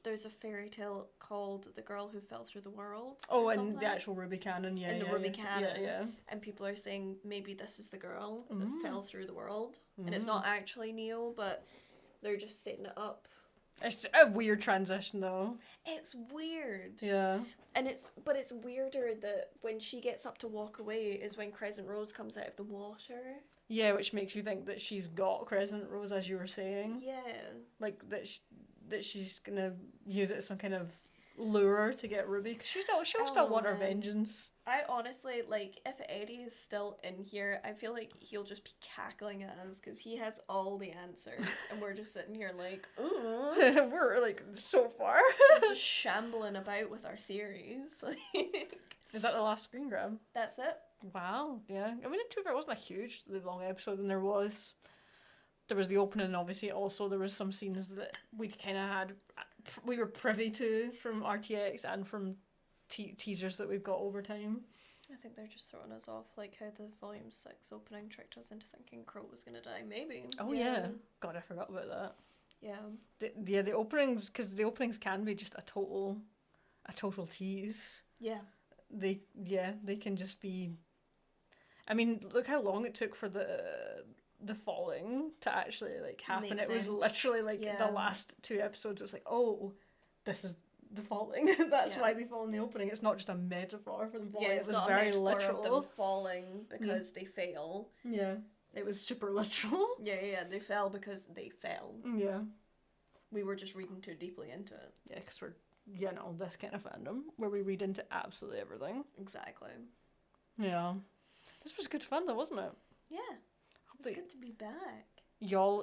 there's a fairy tale called The Girl Who Fell Through the World. Oh, and the actual RWBY canon, yeah. In the RWBY canon. Yeah. And people are saying maybe this is the girl that fell through the world. And it's not actually Neo, but they're just setting it up. It's a weird transition though. It's weird. Yeah. And it's weirder that when she gets up to walk away is when Crescent Rose comes out of the water. Yeah, which makes you think that she's got Crescent Rose, as you were saying. Yeah. Like that she's gonna use it as some kind of lure to get Ruby, because she'll still want her vengeance. I honestly, like, if Eddie is still in here, I feel like he'll just be cackling at us because he has all the answers and we're just sitting here like, ooh. We're like so far just shambling about with our theories. Is that the last screen grab? That's it. Wow. Yeah, I mean, it wasn't a hugely long episode, and there was the opening, and obviously also there was some scenes that we were privy to from RTX and from teasers that we've got over time. I think they're just throwing us off, like how the Volume 6 opening tricked us into thinking Crow was going to die, maybe. Oh yeah. God, I forgot about that. Yeah. The openings, because the openings can be just a total tease. Yeah. They can just be, I mean, look how long it took for the falling to actually like happen. Makes It was sense. literally like Yeah. the last 2 episodes. It was like, oh, this is the falling. That's Yeah. why they fall in the opening. It's not just a metaphor for them falling. Yeah, It it's was not very a metaphor literal. of them falling because they fail. Yeah, it was super literal. Yeah, they fell because they fell. Yeah. We were just reading too deeply into it. Yeah, because we're, you know, this kind of fandom where we read into absolutely everything. Exactly. Yeah. This was good fun though, wasn't it? Yeah. Hope It's that good to be back. y'all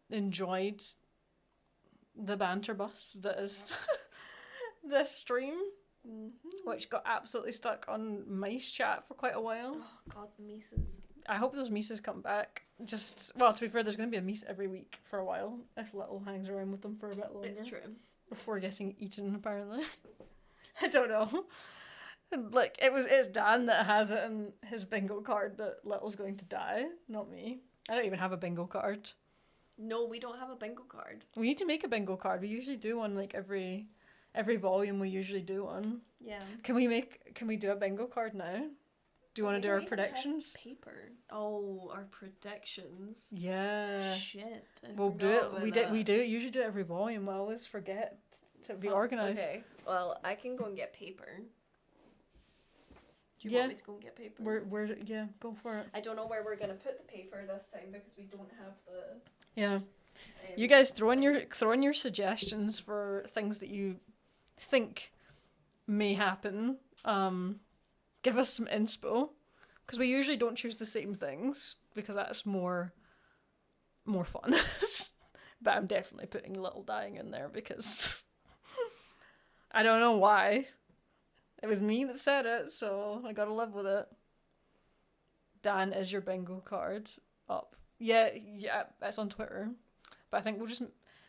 enjoyed the banter bus that is this stream, which got absolutely stuck on mice chat for quite a while. Oh god, the Mises. I hope those Mises come back. Just, well, to be fair, there's going to be a Mise every week for a while if Little hangs around with them for a bit longer. It's true. Before getting eaten, apparently. I don't know. And, like, it's Dan that has it in his bingo card that Little's going to die, not me. I don't even have a bingo card. No, we don't have a bingo card. We need to make a bingo card. We usually do one, like, every volume we usually do one. Yeah. Can we do a bingo card now? Do you want to do our predictions? Paper. Oh, our predictions. Yeah. Shit. We'll do it. We usually do it every volume. I always forget to be organised. Okay. Well, I can go and get paper. Do you Yeah. want me to go and get paper? Yeah, go for it. I don't know where we're gonna put the paper this time because we don't have the. Yeah. You guys throw in your suggestions for things that you think may happen. Give us some inspo, because we usually don't choose the same things because that's more fun. But I'm definitely putting Little dying in there because I don't know why. It was me that said it, so I gotta live with it. Dan, is your bingo card up? Yeah, it's on Twitter. But I think we'll just...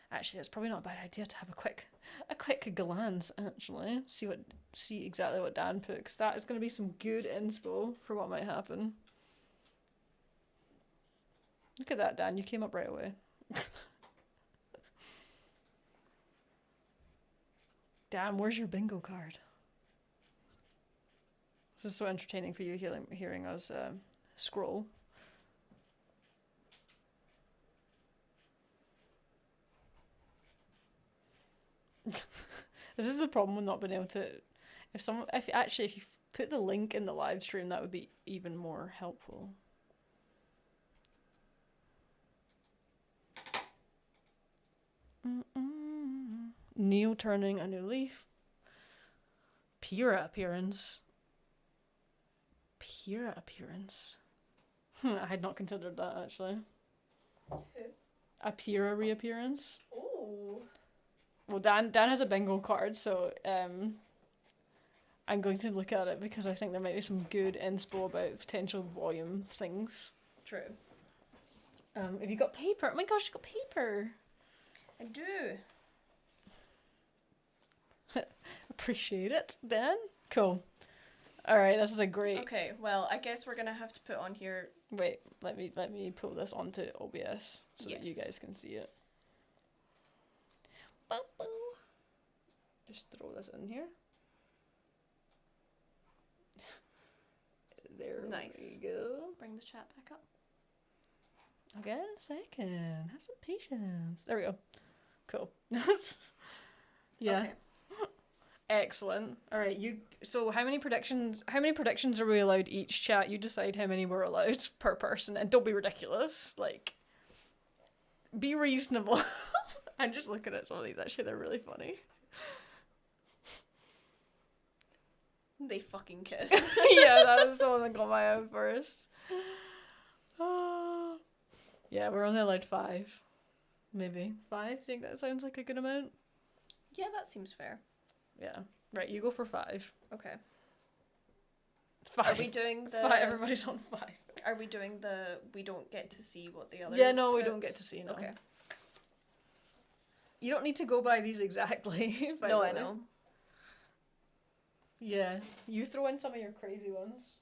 Actually, it's probably not a bad idea to have a quick glance, actually. See exactly what Dan put, because that is going to be some good inspo for what might happen. Look at that, Dan. You came up right away. Dan, where's your bingo card? This is so entertaining for you hearing us scroll. This is the problem with not being able to. If you put the link in the live stream, that would be even more helpful. Neo turning a new leaf. Pyrrha appearance. I had not considered that actually. Who? A Pyrrha reappearance. Ooh. Well, Dan has a bingo card, so I'm going to look at it because I think there might be some good inspo about potential volume things. True. Have you got paper? Oh my gosh, you got paper. I do. Appreciate it, Dan. Cool. All right, this is a great. Okay, well, I guess we're gonna have to put on here. Wait, let me pull this onto OBS so that you Yes. guys can see it. Just throw this in here. There Nice. we go. Bring the chat back up. Okay, a second. Have some patience. There we go. Cool. Yeah. Okay. Excellent. All right, so how many predictions are we allowed each, chat? You decide how many we're allowed per person, and don't be ridiculous. Like, be reasonable. I'm just looking at some of these, actually they're really funny. They fucking kiss. Yeah, that was the one that got my eye first. Yeah, we're only allowed 5. Maybe 5. Think that sounds like a good amount? Yeah, that seems fair. Yeah. Right, you go for 5. Okay. 5. Are we doing the? 5. Everybody's on 5. Are we doing the? We don't get to see what the other. Yeah, no, we puts? don't get to see. No. Okay. You don't need to go by these exactly. By No, the I way. know. Yeah, you throw in some of your crazy ones.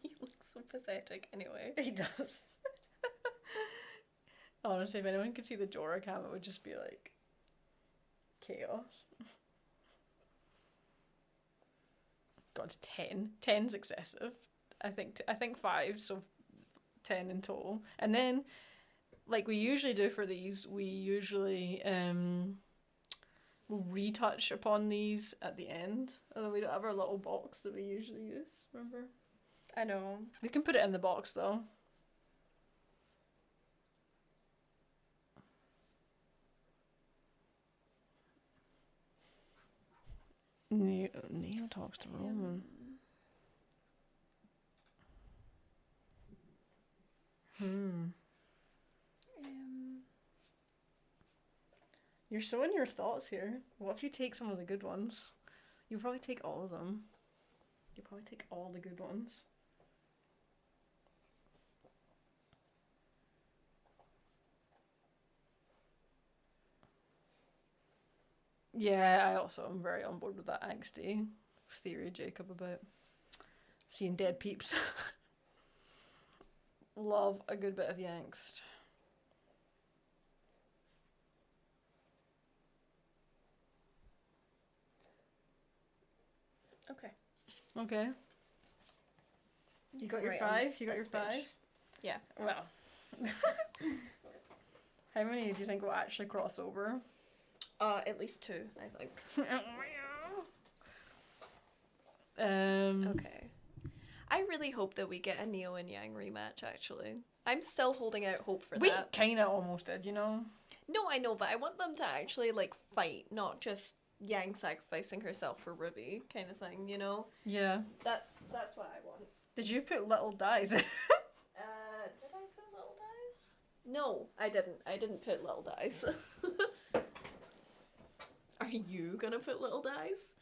He looks so pathetic. Anyway. He does. Honestly, if anyone could see the Jorah cam, it would just be like chaos. God, 10. 10's excessive. I think 5, so 10 in total. And then, like we usually do for these, we usually will retouch upon these at the end. Although we don't have our little box that we usually use, remember? I know. We can put it in the box though. Neo talks to Roman. You're so in your thoughts here. What if you take some of the good ones? You'll probably take all of them. You'll probably take all the good ones. Yeah, I also am very on board with that angsty theory, Jacob, about seeing dead peeps. Love a good bit of angst. Okay. Okay. You got your Right, 5? You got your this page. 5? Yeah. Well. How many do you think will actually cross over? At least 2, I think. Okay. I really hope that we get a Neo and Yang rematch, actually. I'm still holding out hope for We that. kind of almost did, you know? No, I know, but I want them to actually, like, fight, not just Yang sacrificing herself for RWBY kind of thing, you know? Yeah. That's what I want. Did you put little dies? Did I put little dies? No, I didn't. I didn't put little dies. Are you gonna put little dies?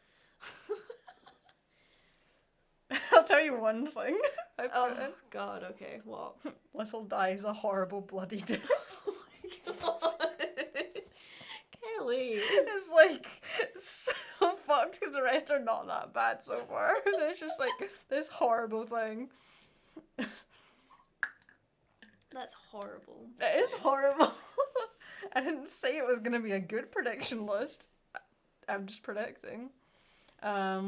I'll tell you one thing. I put Oh, God, okay, what? little dies a horrible bloody death. Oh my God. Kelly. It's like so fucked because the rest are not that bad so far. It's just like this horrible thing. That's horrible. It is horrible. I didn't say it was going to be a good prediction list. I'm just predicting. Yeah.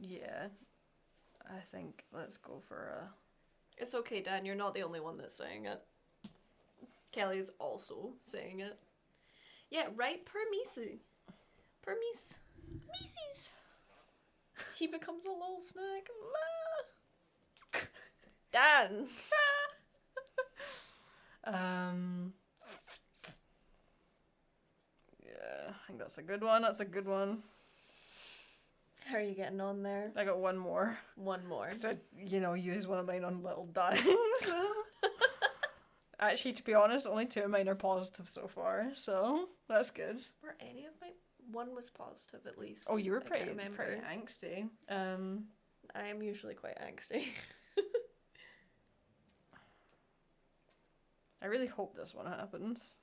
Yeah. I think let's go for a... It's okay, Dan, you're not the only one that's saying it. Kelly is also saying it. Yeah, right, Permisi. Mises. He becomes a little snack. Dan. Yeah, I think that's a good one. That's a good one. How are you getting on there? I got one more. One more. Because I, use one of mine on little dying. So. Actually, to be honest, only 2 of mine are positive so far, so that's good. Were any of my... One was positive, at least. Oh, you were I pretty can't remember. angsty. I am usually quite angsty. I really hope this one happens.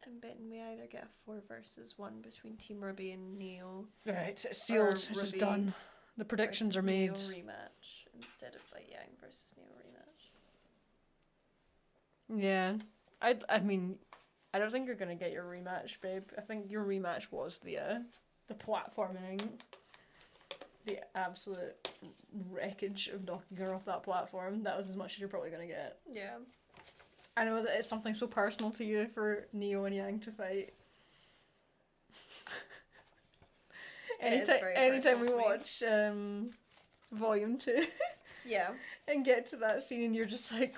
I'm betting we either get a 4 versus 1 between Team RWBY and Neo. Right, it's sealed. It's just RWBY done. The predictions are made. Neo rematch instead of a Yang versus Neo rematch. Yeah. I mean, I don't think you're going to get your rematch, babe. I think your rematch was the platforming. The absolute wreckage of knocking her off that platform. That was as much as you're probably going to get. Yeah. I know that it's something so personal to you for Neo and Yang to fight. Anytime we watch Volume 2 Yeah. and get to that scene and you're just like,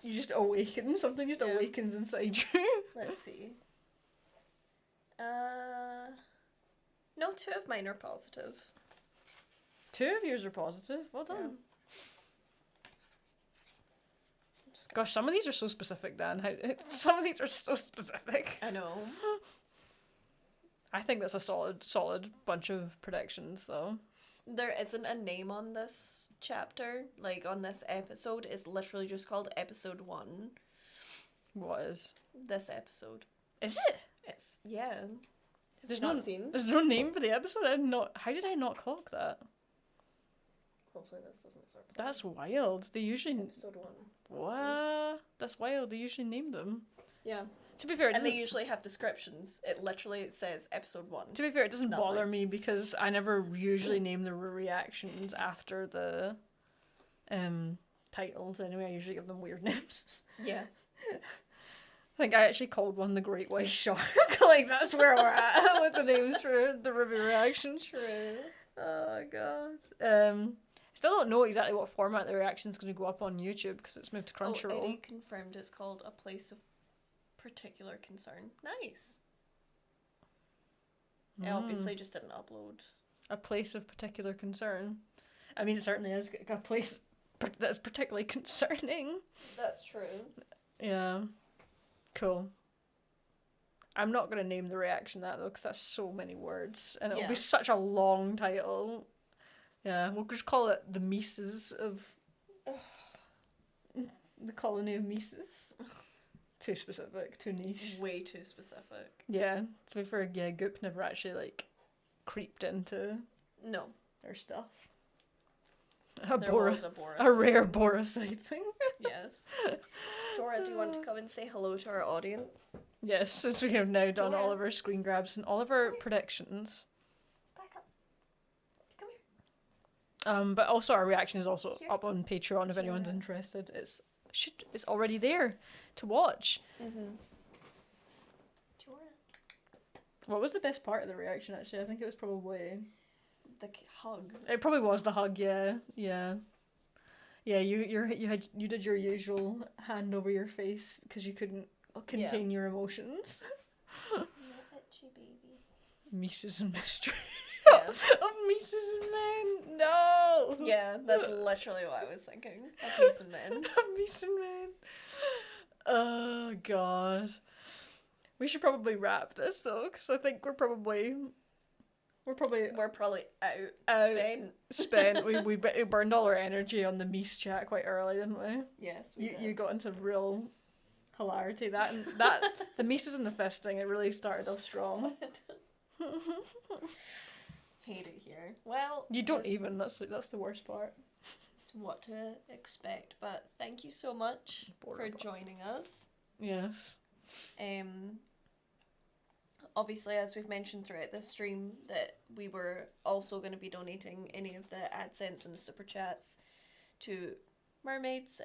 you just awaken, something just awakens inside you. Let's see. No, 2 of mine are positive. 2 of yours are positive. Well done. Yeah. Gosh, some of these are so specific, Dan. Some of these are so specific. I know. I think that's a solid bunch of predictions, though. There isn't a name on this chapter. Like, on this episode. It's literally just called episode 1. What is? This episode. Is it? It's, yeah. There's not no seen. There's no name for the episode. How did I not clock that? Hopefully this doesn't start. That's wild. They usually... Episode 1. What? That's wild. They usually name them. Yeah. To be fair, it And they doesn't, usually have descriptions. It literally says episode 1. to be fair, it doesn't Nothing. bother me because I never usually name the reactions after the titles anyway. I usually give them weird names. Yeah. I think I actually called one the Great White Shark. Like, that's where we're at with the names for the RWBY reactions. True. Oh, God. Still don't know exactly what format the reaction's going to go up on YouTube because it's moved to Crunchyroll. Oh, Eddie confirmed it's called A Place of Particular Concern. Nice. It obviously just didn't upload. A place of particular concern. I mean, it certainly is a place that's particularly concerning. That's true. Yeah. Cool. I'm not going to name the reaction that, though, because that's so many words. And it'll be such a long title. Yeah, we'll just call it The Mises of... the Colony of Mises. Too specific, too niche. Way too specific. Yeah, to be fair, yeah, Goop never actually, like, creeped into No. their stuff. There was a Boris. A rare Boris sighting. Yes. Jorah, do you want to come and say hello to our audience? Yes, since we have now done all of our screen grabs and all of our predictions. Back up. Come here. But also our reaction is also Here. up on Patreon if anyone's Yeah. interested. It's already there to watch. Mm-hmm. Jorah. What was the best part of the reaction, actually? I think it was probably... The hug. It probably was the hug, yeah. Yeah. Yeah, you did your usual hand over your face because you couldn't contain your emotions. No itchy baby. Mises and mystery. Yeah. Of Mises and men. No. Yeah, that's literally what I was thinking. Of Mice and Men. Of Mises and men. Oh God. We should probably wrap this though, because I think we're probably out. spent. We burned all our energy on the Mies chat quite early, didn't we? Yes, we did. You got into real hilarity. That the Mises and the fisting, it really started off strong. Hate it here. Well, You don't even. That's the worst part. it's what to expect. But thank you so much for joining us. Yes. Obviously, as we've mentioned throughout this stream, that we were also going to be donating any of the AdSense and super chats to mermaids.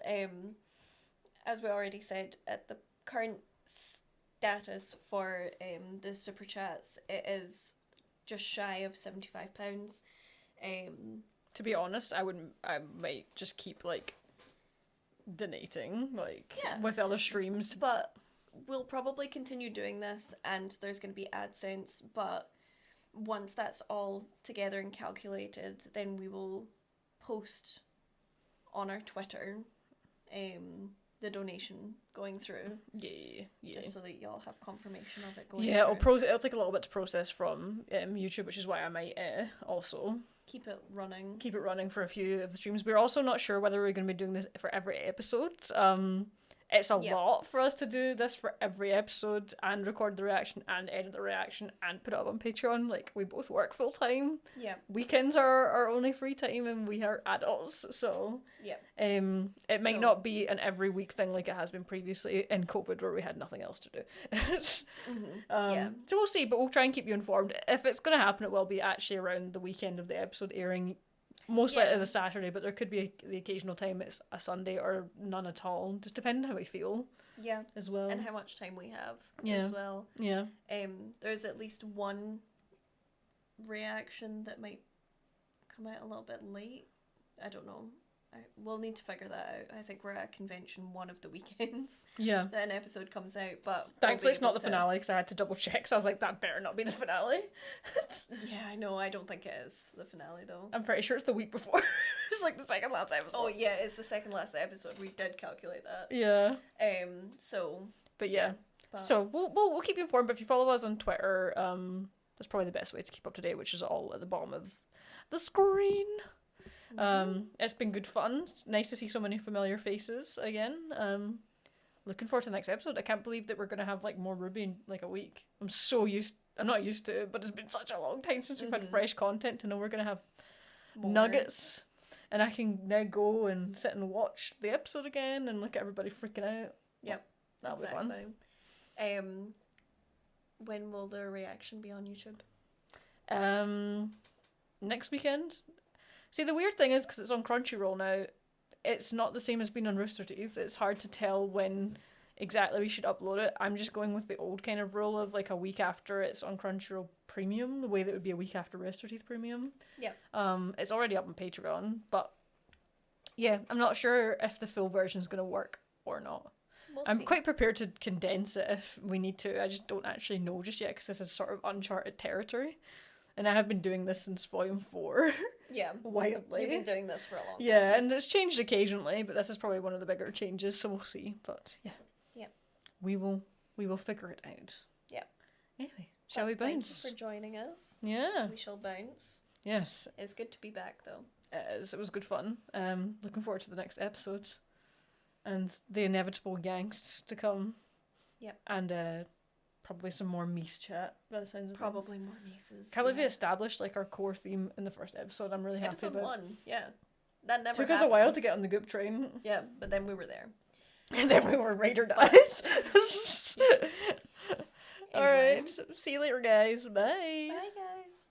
As we already said, at the current status for the super chats, it is just shy of £75. To be honest, I might just keep like donating with other streams. But we'll probably continue doing this, and there's going to be AdSense, but once that's all together and calculated, then we will post on our Twitter the donation going through. Yeah. Just so that y'all have confirmation of it going It'll through. take a little bit to process from YouTube, which is why I might also Keep it running for a few of the streams. We're also not sure whether we're going to be doing this for every episode. It's a lot for us to do this for every episode and record the reaction and edit the reaction and put it up on Patreon. Like, we both work full time. Yeah. Weekends are our only free time and we are adults, so it might not be an every week thing like it has been previously in COVID where we had nothing else to do. So we'll see, but we'll try and keep you informed. If it's going to happen, it will be actually around the weekend of the episode airing. Most likely the Saturday, but there could be the occasional time it's a Sunday or none at all, just depending on how we feel. Yeah. As well. And how much time we have as well. Yeah. There's at least one reaction that might come out a little bit late. I don't know. We'll need to figure that out. I think we're at a convention one of the weekends. Yeah. That an episode comes out, but thankfully it's not the finale because I had to double check. So I was like, that better not be the finale. Yeah, I know. I don't think it is the finale though. I'm pretty sure it's the week before. It's like the second last episode. Oh yeah, it's the second last episode. We did calculate that. Yeah. But so we'll keep you informed. But if you follow us on Twitter, that's probably the best way to keep up to date, which is all at the bottom of the screen. It's been good fun. It's nice to see so many familiar faces again. Looking forward to the next episode. I can't believe that we're gonna have like more RWBY in like a week. I'm not used to it, but it's been such a long time since we've had fresh content to know we're gonna have more nuggets. And I can now go and sit and watch the episode again and look at everybody freaking out. Yep. That'll be fun. When will the reaction be on YouTube? Next weekend. See, the weird thing is, because it's on Crunchyroll now, it's not the same as being on Rooster Teeth. It's hard to tell when exactly we should upload it. I'm just going with the old kind of rule of like a week after it's on Crunchyroll Premium, the way that would be a week after Rooster Teeth Premium. Yeah. It's already up on Patreon, but yeah, I'm not sure if the full version is going to work or not. I'm quite prepared to condense it if we need to. I just don't actually know just yet because this is sort of uncharted territory. And I have been doing this since Volume 4. Yeah. Wildly. You've been doing this for a long time. Yeah, and it's changed occasionally, but this is probably one of the bigger changes, so we'll see. But yeah. Yeah. We will figure it out. Yeah. Anyway, shall we bounce? Thank you for joining us. Yeah. We shall bounce. Yes. It's good to be back though. It was good fun. Looking forward to the next episode. And the inevitable Yanks to come. Yep. And probably some more Mies chat by the sounds of Probably things. more Mises. Can't believe we established like our core theme in the first episode. I'm really happy Episode about. 1, yeah. That never Took us a while to get on the Goop train. Yeah, but then we were there. And then we were Raider Dice. Anyway. Alright. See you later, guys. Bye. Bye, guys.